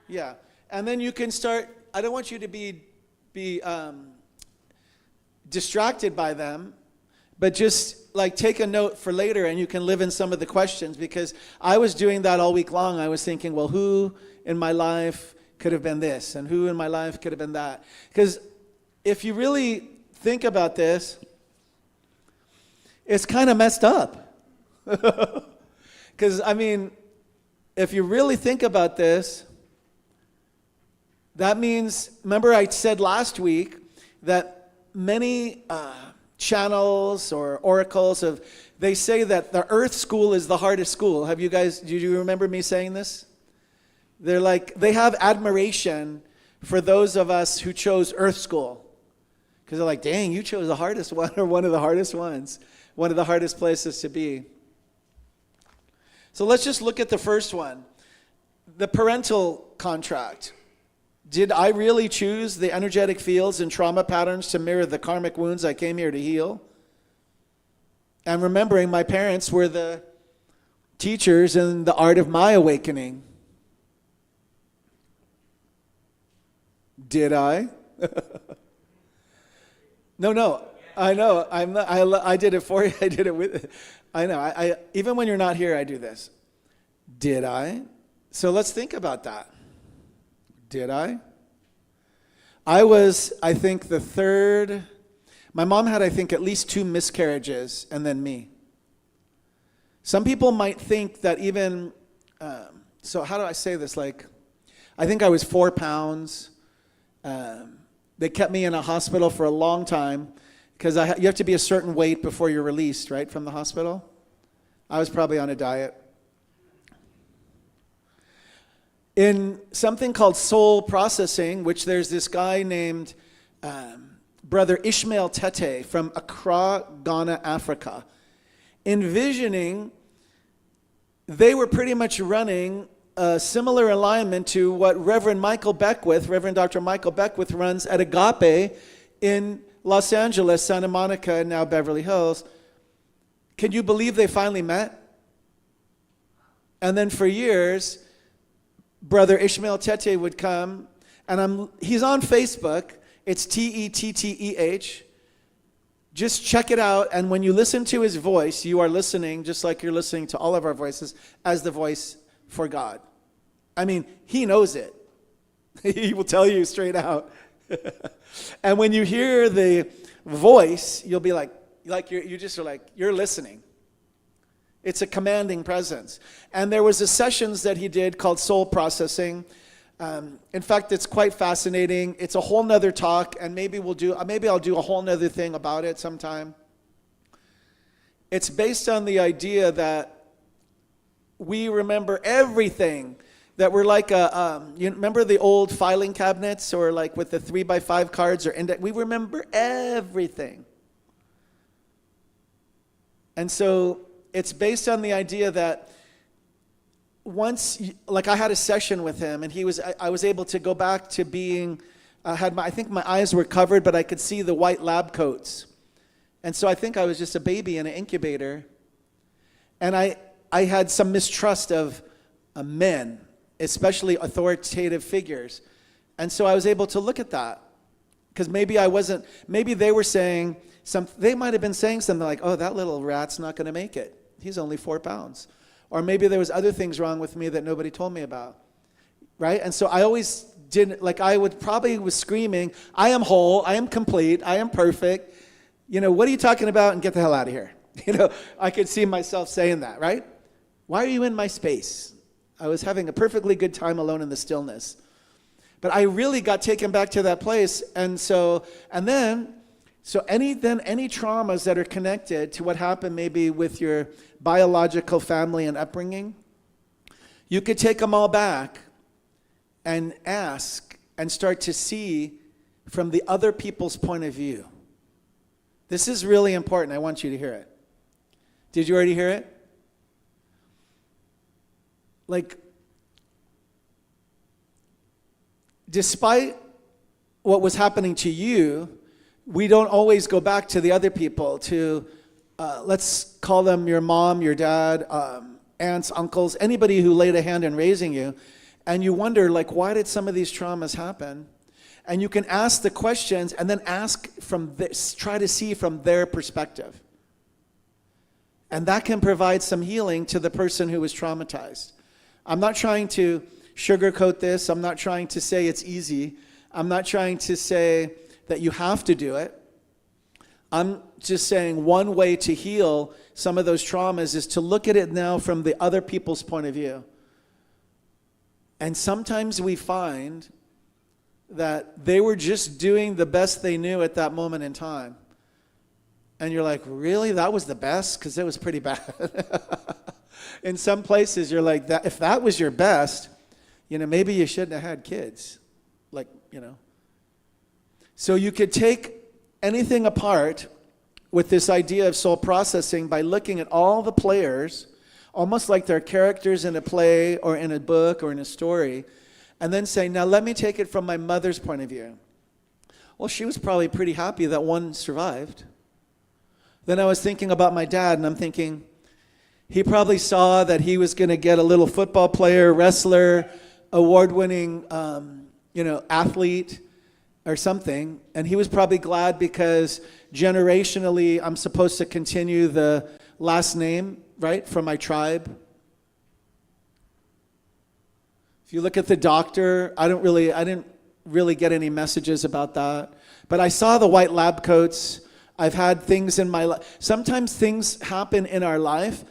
Yeah. And then you can start. I don't want you to be distracted by them, but just like take a note for later, and you can live in some of the questions, because I was doing that all week long. I was thinking, well, who in my life could have been this, and who in my life could have been that? Because if you really think about this, It's kind of messed up. Because, I mean, if you really think about this, that means, remember I said last week that many channels or oracles they say that the earth school is the hardest school. Do you remember me saying this? They're like, they have admiration for those of us who chose earth school. Because they're like, dang, you chose the hardest one, or one of the hardest ones. One of the hardest places to be. So let's just look at the first one. The parental contract. Did I really choose the energetic fields and trauma patterns to mirror the karmic wounds I came here to heal? And remembering my parents were the teachers in the art of my awakening. Did I? No. I know. I did it for you. I did it with. I know. I even when you're not here, I do this. Did I? So let's think about that. Did I? I was, I think, the third. My mom had, I think, at least 2 miscarriages, and then me. Some people might think that even. So how do I say this? Like, I think I was 4 pounds. They kept me in a hospital for a long time because you have to be a certain weight before you're released, right, from the hospital. I was probably on a diet. In something called soul processing, which there's this guy named Brother Ishmael Tete from Accra, Ghana, Africa, envisioning, they were pretty much running a similar alignment to what Reverend Dr. Michael Beckwith runs at Agape in Los Angeles, Santa Monica, and now Beverly Hills. Can you believe they finally met? And then for years, Brother Ishmael Tete would come, and he's on Facebook. It's Tetteh. Just check it out, and when you listen to his voice, you are listening, just like you're listening to all of our voices, as the voice for God. I mean, he knows it. He will tell you straight out. And when you hear the voice, you'll be like you're listening. It's a commanding presence. And there was a sessions that he did called soul processing. In fact, it's quite fascinating. It's a whole nother talk, and maybe I'll do a whole nother thing about it sometime. It's based on the idea that we remember everything, that we're like you remember the old filing cabinets, or like with the 3x5 cards, or we remember everything. And so it's based on the idea that once, like I had a session with him, and I was able to go back to being, I think my eyes were covered, but I could see the white lab coats. And so I think I was just a baby in an incubator. And I had some mistrust of men, especially authoritative figures. And so I was able to look at that. Because maybe they were saying, they might have been saying something like, oh, that little rat's not going to make it. He's only 4 pounds. Or maybe there was other things wrong with me that nobody told me about. Right? And so I always didn't, was screaming, I am whole, I am complete, I am perfect. What are you talking about? And get the hell out of here. I could see myself saying that, right? Why are you in my space? I was having a perfectly good time alone in the stillness. But I really got taken back to that place. And any traumas that are connected to what happened maybe with your biological family and upbringing, you could take them all back and ask and start to see from the other people's point of view. This is really important. I want you to hear it. Did you already hear it? Despite what was happening to you, we don't always go back to the other people, to, let's call them your mom, your dad, aunts, uncles, anybody who laid a hand in raising you, and you wonder, why did some of these traumas happen? And you can ask the questions and then try to see from their perspective. And that can provide some healing to the person who was traumatized. I'm not trying to sugarcoat this. I'm not trying to say it's easy. I'm not trying to say that you have to do it. I'm just saying one way to heal some of those traumas is to look at it now from the other people's point of view. And sometimes we find that they were just doing the best they knew at that moment in time. And you're like, really? That was the best? Because it was pretty bad. In some places, you're like, that. If that was your best, maybe you shouldn't have had kids. So you could take anything apart with this idea of soul processing by looking at all the players, almost like they're characters in a play or in a book or in a story, and then say, now let me take it from my mother's point of view. Well, she was probably pretty happy that one survived. Then I was thinking about my dad, and I'm thinking, he probably saw that he was going to get a little football player, wrestler, award-winning, athlete or something, and he was probably glad because generationally I'm supposed to continue the last name, right, from my tribe. If you look at the doctor, I didn't really get any messages about that, but I saw the white lab coats. I've had things in my life. Sometimes things happen in our life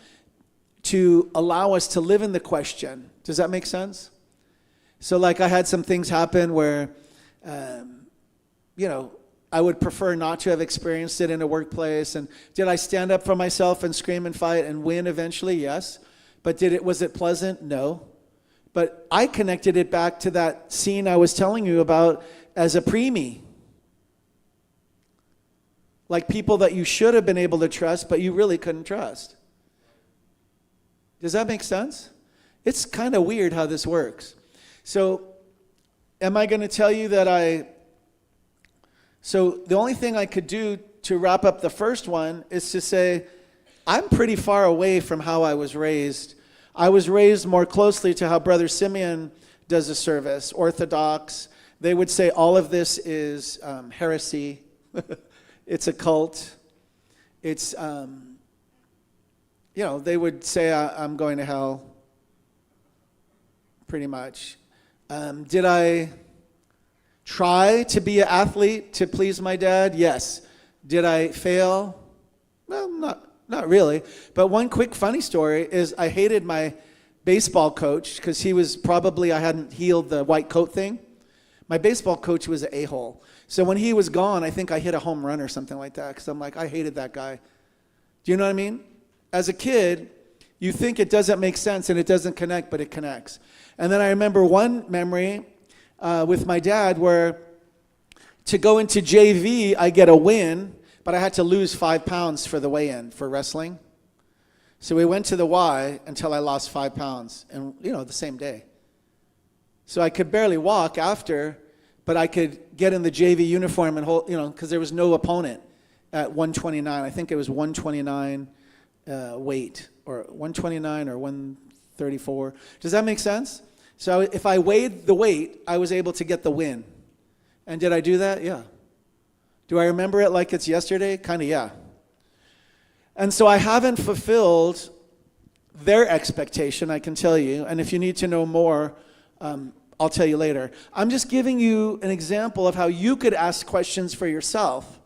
to allow us to live in the question. Does that make sense? So like I had some things happen where, I would prefer not to have experienced it in a workplace. And did I stand up for myself and scream and fight and win eventually? Yes. But was it pleasant? No. But I connected it back to that scene I was telling you about as a preemie. Like people that you should have been able to trust, but you really couldn't trust. Does that make sense? It's kind of weird how this works. So, am I going to tell you that So the only thing I could do to wrap up the first one is to say, I'm pretty far away from how I was raised. I was raised more closely to how Brother Simeon does a service, Orthodox. They would say all of this is heresy. It's a cult. It's, they would say I'm going to hell, pretty much. Did I try to be an athlete to please my dad? Yes. Did I fail? Well, not really. But one quick funny story is I hated my baseball coach because he was I hadn't healed the white coat thing. My baseball coach was an a-hole. So when he was gone, I think I hit a home run or something like that because I'm like, I hated that guy. Do you know what I mean? As a kid, you think it doesn't make sense and it doesn't connect, but it connects. And then I remember one memory with my dad where to go into JV, I get a win, but I had to lose 5 pounds for the weigh-in for wrestling. So we went to the Y until I lost 5 pounds, and the same day. So I could barely walk after, but I could get in the JV uniform and hold, because there was no opponent at 129. I think it was 129 weight, or 129 or 134. Does that make sense? So if I weighed the weight, I was able to get the win. And did I do that? Yeah. Do I remember it like it's yesterday? Kind of, yeah. And so I haven't fulfilled their expectation, I can tell you. And if you need to know more, I'll tell you later. I'm just giving you an example of how you could ask questions for yourself.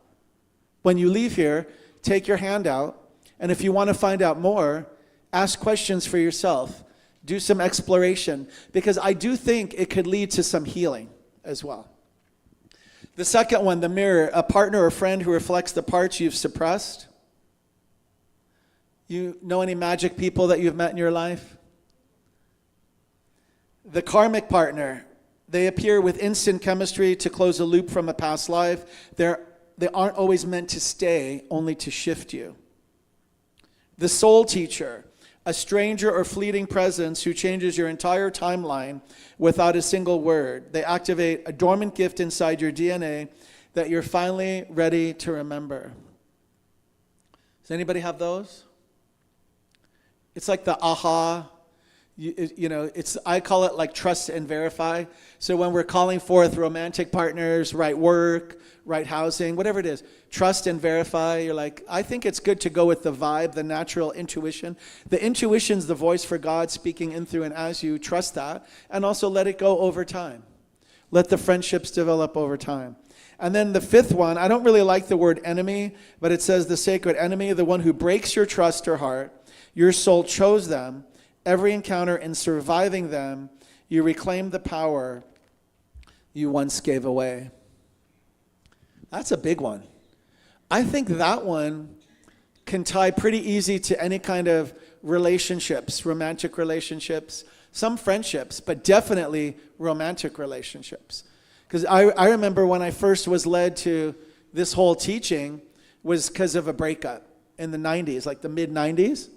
When you leave here, take your hand out. And if you want to find out more, ask questions for yourself. Do some exploration. Because I do think it could lead to some healing as well. The second one, the mirror, a partner or friend who reflects the parts you've suppressed. You know any magic people that you've met in your life? The karmic partner, they appear with instant chemistry to close a loop from a past life. They aren't always meant to stay, only to shift you. The soul teacher, a stranger or fleeting presence who changes your entire timeline without a single word. They activate a dormant gift inside your DNA that you're finally ready to remember. Does anybody have those? It's like the aha. I call it like trust and verify. So when we're calling forth romantic partners, right work, right housing, whatever it is, trust and verify. You're like, I think it's good to go with the vibe, the natural intuition. The intuition's the voice for God speaking in through and as you trust that, and also let it go over time. Let the friendships develop over time. And then the fifth one, I don't really like the word enemy, but it says the sacred enemy, the one who breaks your trust or heart. Your soul chose them. Every encounter in surviving them, you reclaim the power you once gave away. That's a big one. I think that one can tie pretty easy to any kind of relationships, romantic relationships, some friendships, but definitely romantic relationships. Because I remember when I first was led to this whole teaching was because of a breakup in the 90s, like the mid-90s.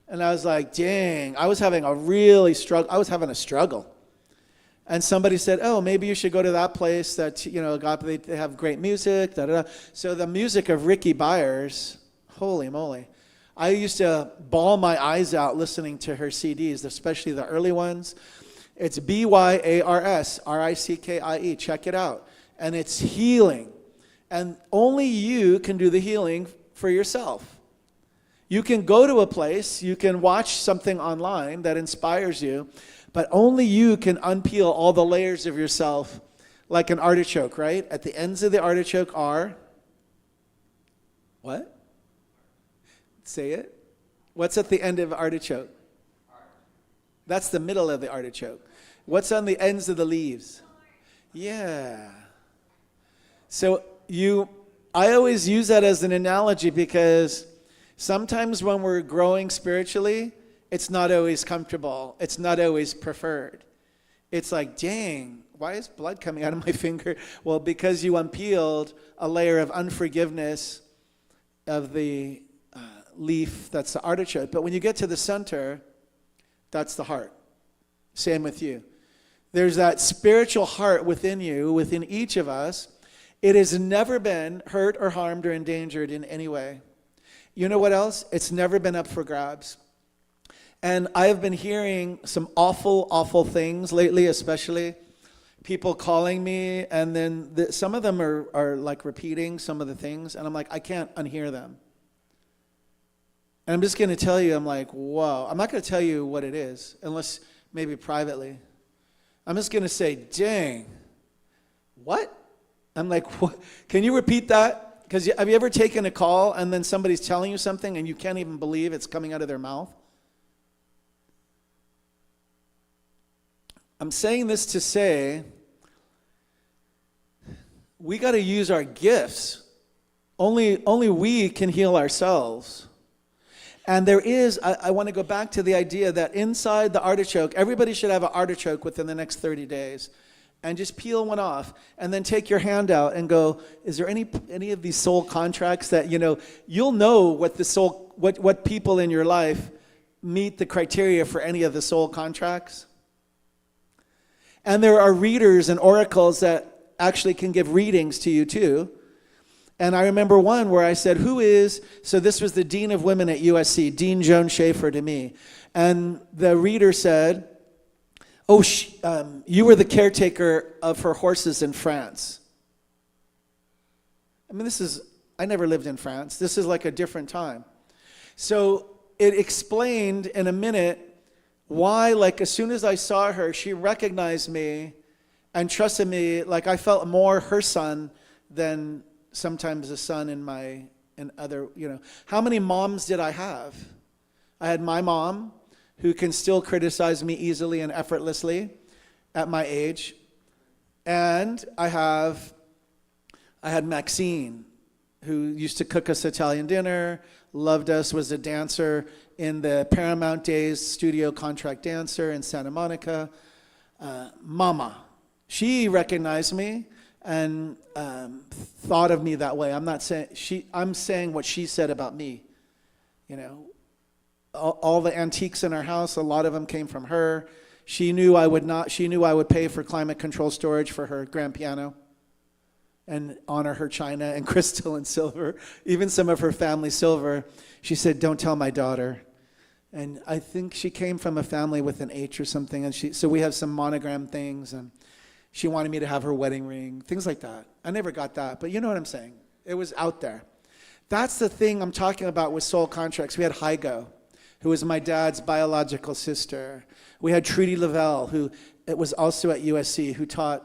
And I was like, dang, I was having a struggle. And somebody said, oh, maybe you should go to that place that, they have great music, da-da-da. So the music of Ricky Byers, holy moly. I used to bawl my eyes out listening to her CDs, especially the early ones. It's Byars, Rickie. Check it out. And it's healing. And only you can do the healing for yourself. You can go to a place, you can watch something online that inspires you, but only you can unpeel all the layers of yourself like an artichoke, right? At the ends of the artichoke are, what? Say it. What's at the end of artichoke? That's the middle of the artichoke. What's on the ends of the leaves? Yeah. So I always use that as an analogy because sometimes when we're growing spiritually, it's not always comfortable. It's not always preferred. It's like, dang, why is blood coming out of my finger? Well, because you unpeeled a layer of unforgiveness of the leaf that's the artichoke. But when you get to the center, that's the heart. Same with you. There's that spiritual heart within you, within each of us. It has never been hurt or harmed or endangered in any way. You know what else? It's never been up for grabs. And I have been hearing some awful, awful things lately, especially people calling me, and then some of them are like repeating some of the things, and I'm like, I can't unhear them. And I'm just going to tell you, I'm like, whoa. I'm not going to tell you what it is, unless maybe privately. I'm just going to say, dang, what? I'm like, what? Can you repeat that? Because have you ever taken a call and then somebody's telling you something and you can't even believe it's coming out of their mouth? I'm saying this to say, we got to use our gifts. Only we can heal ourselves. And there is, I want to go back to the idea that inside the artichoke, everybody should have an artichoke within the next 30 days. And just peel one off, and then take your hand out and go, is there any of these soul contracts that, you'll know what the soul, what people in your life meet the criteria for any of the soul contracts? And there are readers and oracles that actually can give readings to you too. And I remember one where I said, so this was the Dean of Women at USC, Dean Joan Schaefer to me. And the reader said, you were the caretaker of her horses in France. I mean, I never lived in France. This is like a different time. So it explained in a minute why, like, as soon as I saw her, she recognized me and trusted me. Like, I felt more her son than sometimes a son in other, How many moms did I have? I had my mom, who can still criticize me easily and effortlessly at my age. And I had Maxine, who used to cook us Italian dinner, loved us, was a dancer in the Paramount Days studio contract dancer in Santa Monica. Mama, she recognized me and thought of me that way. I'm saying what she said about me, All the antiques in our house, a lot of them came from her. She knew I would pay for climate control storage for her grand piano and honor her china and crystal and silver, even some of her family silver. She said, don't tell my daughter. And I think she came from a family with an H or something. And so we have some monogram things, and she wanted me to have her wedding ring, things like that. I never got that, but you know what I'm saying. It was out there. That's the thing I'm talking about with soul contracts. We had Hygo, who was my dad's biological sister. We had Trudy Lavelle, who was also at USC, who taught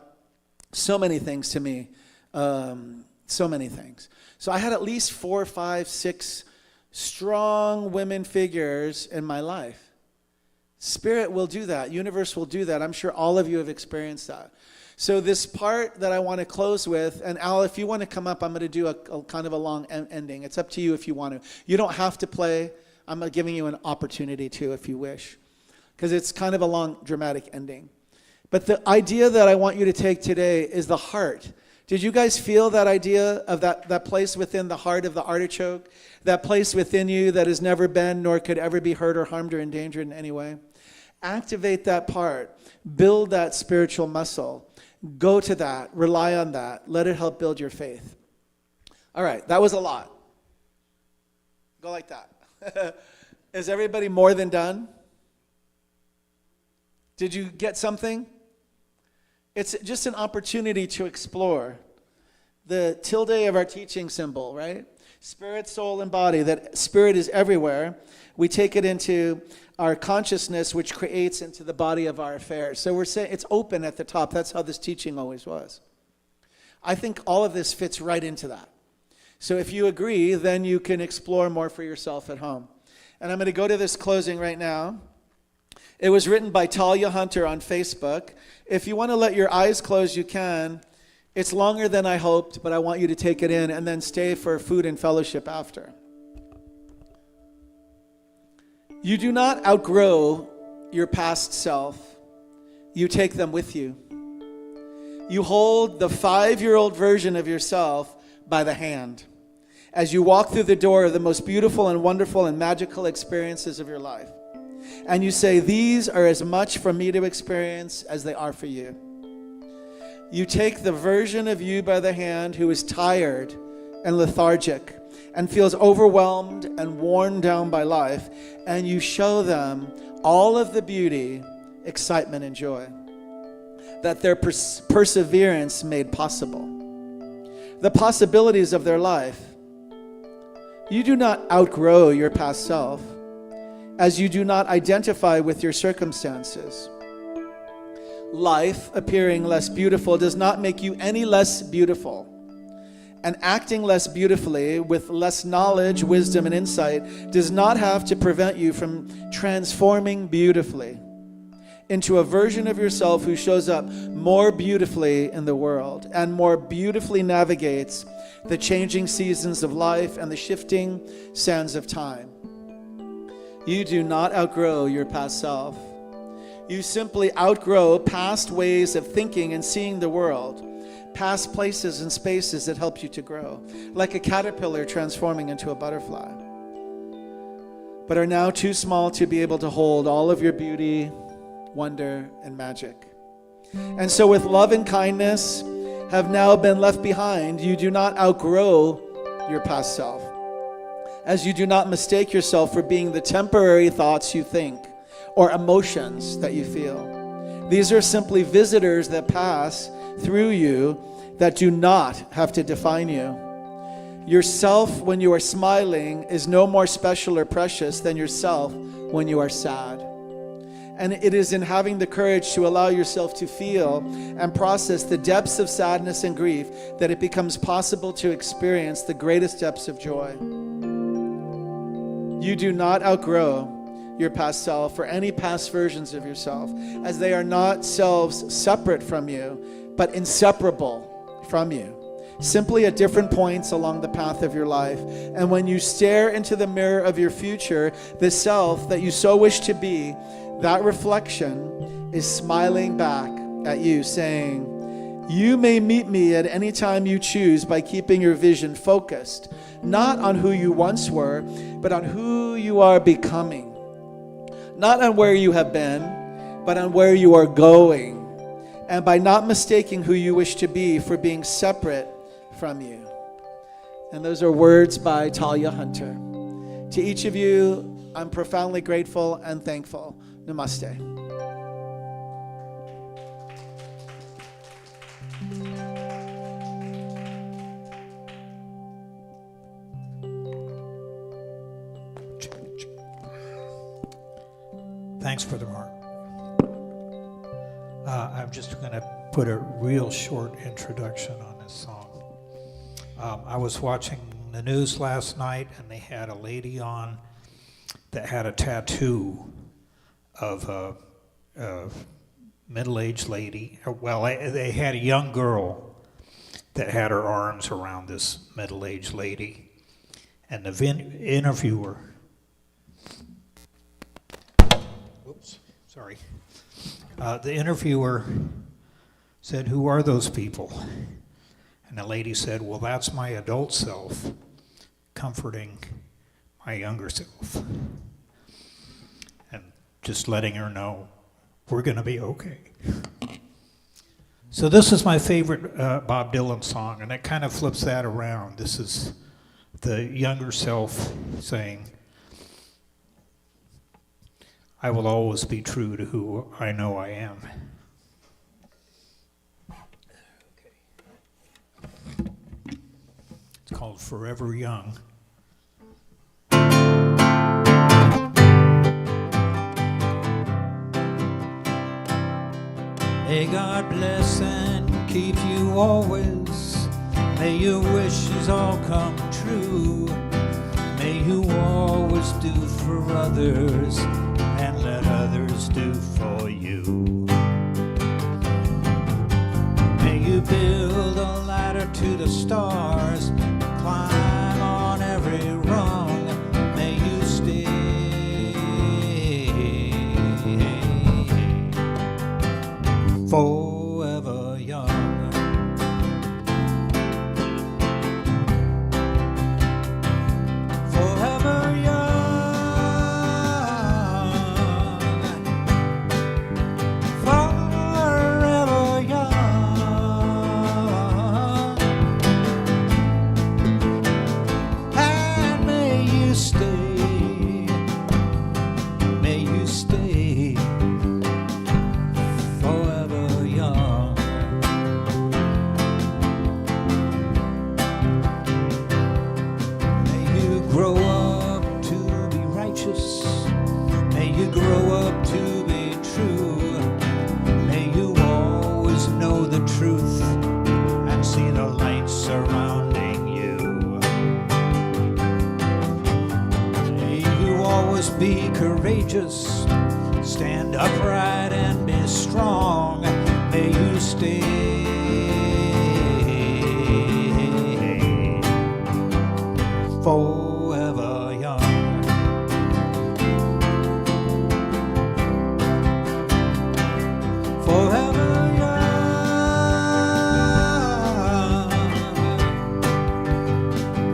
so many things to me So many things. So I had at least 4, 5, 6 strong women figures in my life. Spirit will do that. Universe will do that. I'm sure all of you have experienced that. So this part that I want to close with, and Al, if you want to come up, I'm going to do a kind of a long ending. It's up to you if you want to. You don't have to play. I'm giving you an opportunity to if you wish, because it's kind of a long, dramatic ending. But the idea that I want you to take today is the heart. Did you guys feel that idea of that place within the heart of the artichoke? That place within you that has never been nor could ever be hurt or harmed or endangered in any way? Activate that part. Build that spiritual muscle. Go to that. Rely on that. Let it help build your faith. All right, that was a lot. Go like that. Is everybody more than done? Did you get something? It's just an opportunity to explore. The tilde of our teaching symbol, right? Spirit, soul, and body. That spirit is everywhere. We take it into our consciousness, which creates into the body of our affairs. So we're saying it's open at the top. That's how this teaching always was. I think all of this fits right into that. So if you agree, then you can explore more for yourself at home. And I'm going to go to this closing right now. It was written by Talia Hunter on Facebook. If you want to let your eyes close, you can. It's longer than I hoped, but I want you to take it in and then stay for food and fellowship after. You do not outgrow your past self. You take them with you. You hold the 5-year-old version of yourself by the hand as you walk through the door of the most beautiful and wonderful and magical experiences of your life. And you say, these are as much for me to experience as they are for you. You take the version of you by the hand who is tired and lethargic and feels overwhelmed and worn down by life, and you show them all of the beauty, excitement, and joy that their perseverance made possible. The possibilities of their life. You do not outgrow your past self, as you do not identify with your circumstances. Life appearing less beautiful does not make you any less beautiful. And acting less beautifully with less knowledge, wisdom, and insight does not have to prevent you from transforming beautifully into a version of yourself who shows up more beautifully in the world and more beautifully navigates the changing seasons of life and the shifting sands of time. You do not outgrow your past self. You simply outgrow past ways of thinking and seeing the world, past places and spaces that help you to grow, like a caterpillar transforming into a butterfly, but are now too small to be able to hold all of your beauty, wonder, and magic. And so with love and kindness have now been left behind, you do not outgrow your past self, as you do not mistake yourself for being the temporary thoughts you think or emotions that you feel. These are simply visitors that pass through you that do not have to define you. Yourself when you are smiling is no more special or precious than yourself when you are sad. And it is in having the courage to allow yourself to feel and process the depths of sadness and grief that it becomes possible to experience the greatest depths of joy. You do not outgrow your past self or any past versions of yourself, as they are not selves separate from you, but inseparable from you, simply at different points along the path of your life. And when you stare into the mirror of your future, the self that you so wish to be, that reflection is smiling back at you, saying, you may meet me at any time you choose by keeping your vision focused, not on who you once were, but on who you are becoming. Not on where you have been, but on where you are going. And by not mistaking who you wish to be for being separate from you. And those are words by Talia Hunter. To each of you, I'm profoundly grateful and thankful. Namaste. Thanks for the mark. I'm just going to put a real short introduction on this song. I was watching the news last night, and they had a lady on that had a tattoo of a middle-aged lady. Well, they had a young girl that had her arms around this middle-aged lady. And the interviewer, the interviewer said, "Who are those people?" And the lady said, "Well, that's my adult self comforting my younger self." And just letting her know, we're going to be okay. So this is my favorite Bob Dylan song, and it kind of flips that around. This is the younger self saying, "I will always be true to who I know I am." It's called Forever Young. May God bless and keep you always. May your wishes all come true. May you always do for others and let others do for you. May you build a ladder to the stars, climb on every rung. May you stay forever young. Forever young. Forever young. And may you stay. May you stay. Forever young. May you grow up to be righteous. May you grow up to be true. May you always know the truth and see the light surrounding you. May you always be courageous. Stand upright and be strong. May you stay forever young. Forever young.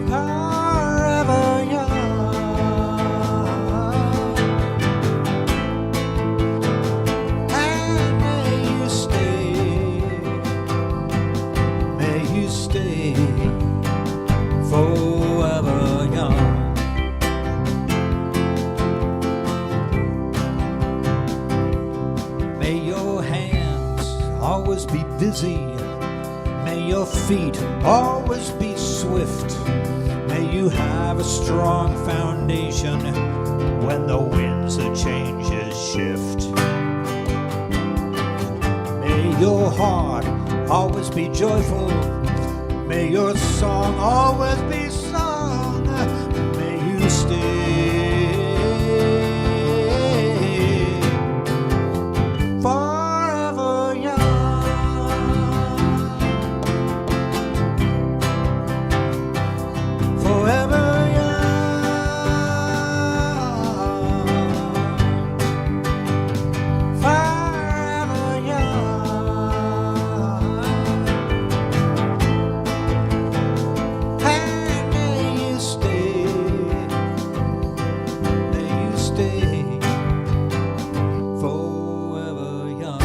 Forever young. And may you stay forever young. May your hands always be busy. May your feet always be swift. May you have a strong foundation when the winds of changes shift. May your heart always be joyful. May your song always be sung. May you stay forever young. Forever young. Forever young. And may you stay forever young.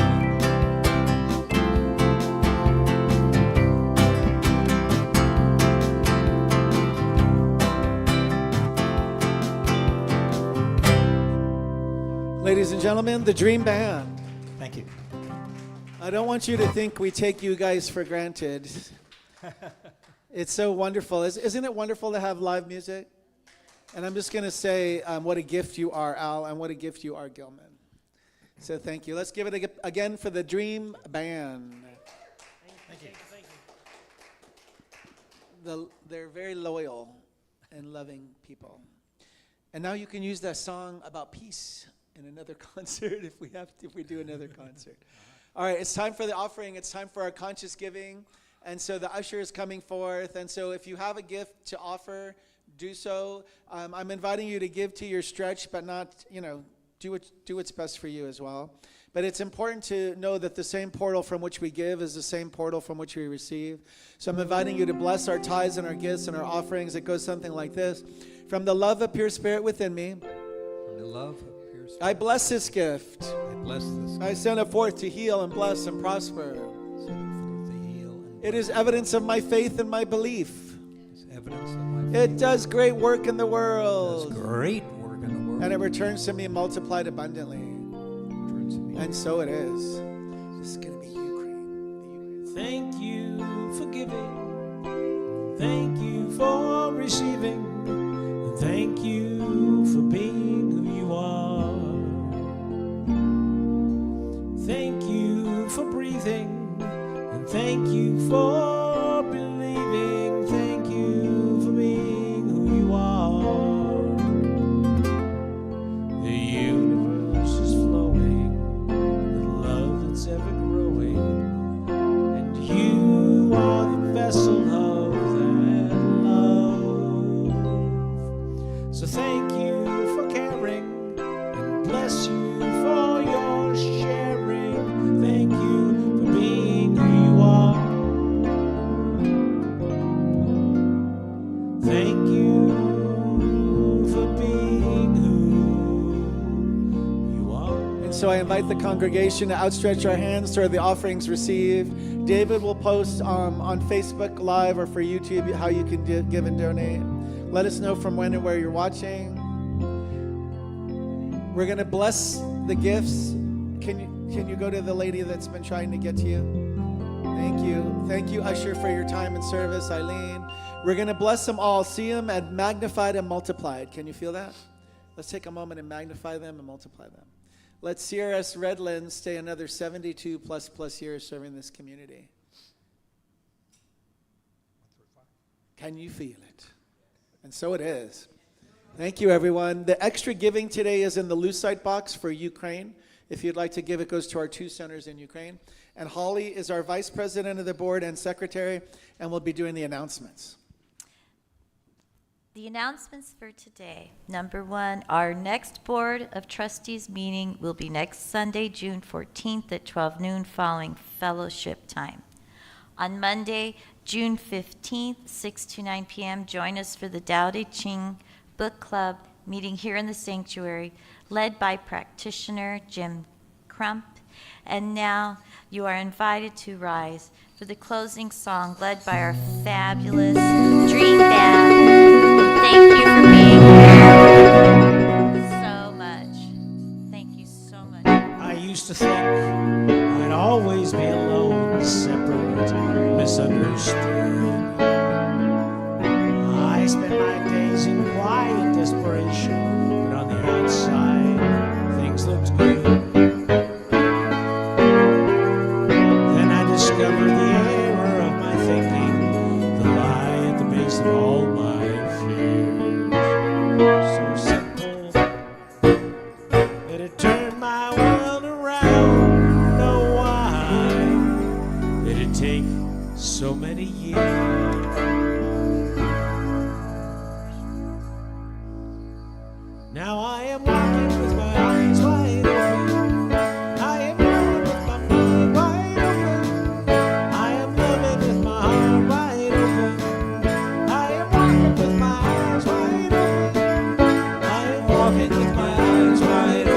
Ladies and gentlemen, the Dream Band. Thank you. I don't want you to think we take you guys for granted. It's so wonderful. Isn't it wonderful to have live music? And I'm just going to say what a gift you are, Al, and what a gift you are, Gilman. So thank you. Let's give it again for the Dream Band. Thank you. they're very loyal and loving people. And now you can use that song about peace in another concert if we do another concert. All right, it's time for the offering. It's time for our conscious giving. And so the usher is coming forth. And so if you have a gift to offer, do so. I'm inviting you to give to your stretch, but not, do what's best for you as well. But it's important to know that the same portal from which we give is the same portal from which we receive. So I'm inviting you to bless our tithes and our gifts and our offerings. It goes something like this. From the love of pure spirit within me, From the love of pure spirit, I bless this gift. I bless this I send it forth to heal and bless and prosper. gift, to heal and It is evidence of my faith and my belief. is evidence of my It does great work in the does world. great work in the world. And it returns to me multiplied abundantly. Returns to me. And so it is. This is going to be Ukraine. Thank you for giving. Thank you for receiving. And thank you for being who you are. Thank you for breathing. And thank you for believing. Thank you for being who you are. The universe is flowing with love that's ever growing. And you are the vessel of that love. So thank you for caring, and bless you for your sharing. Thank you for being who you are. Thank you for being who you are. And so I invite the congregation to outstretch our hands toward the offerings received. David will post on Facebook Live or for YouTube how you can give and donate. Let us know from when and where you're watching. We're going to bless the gifts. Can you go to the lady that's been trying to get to you? Thank you. Thank you, Usher, for your time and service, Eileen. We're going to bless them all. See them and magnified and multiplied. Can you feel that? Let's take a moment and magnify them and multiply them. Let CRS Redlands stay another 72 plus years serving this community. Can you feel it? And so it is. Thank you, everyone. The extra giving today is in the Lucite box for Ukraine. If you'd like to give, it goes to our 2 centers in Ukraine. And Holly is our vice president of the board and secretary, and will be doing the announcements. The announcements for today. Number 1, our next Board of Trustees meeting will be next Sunday, June 14th at 12 noon following fellowship time. On Monday, June 15th, 6 to 9 p.m., join us for the Tao Te Ching Book Club meeting here in the sanctuary, led by practitioner Jim Crump. And now you are invited to rise for the closing song led by our fabulous Dream Band. Thank you for being here so much. Thank you so much. I used to think I'd always be alone, separate, misunderstood. I spent my days in quiet desperation, but on the outside, things looked good. Then I discovered the error of my thinking, the lie at the base of all my fears. So simple that it turned my world around. Know why did it take so many years? Now I am walking with my eyes wide open. I am living with my mind wide open. I am living with my heart wide open. I am walking with my eyes wide open. I am walking with my eyes wide open.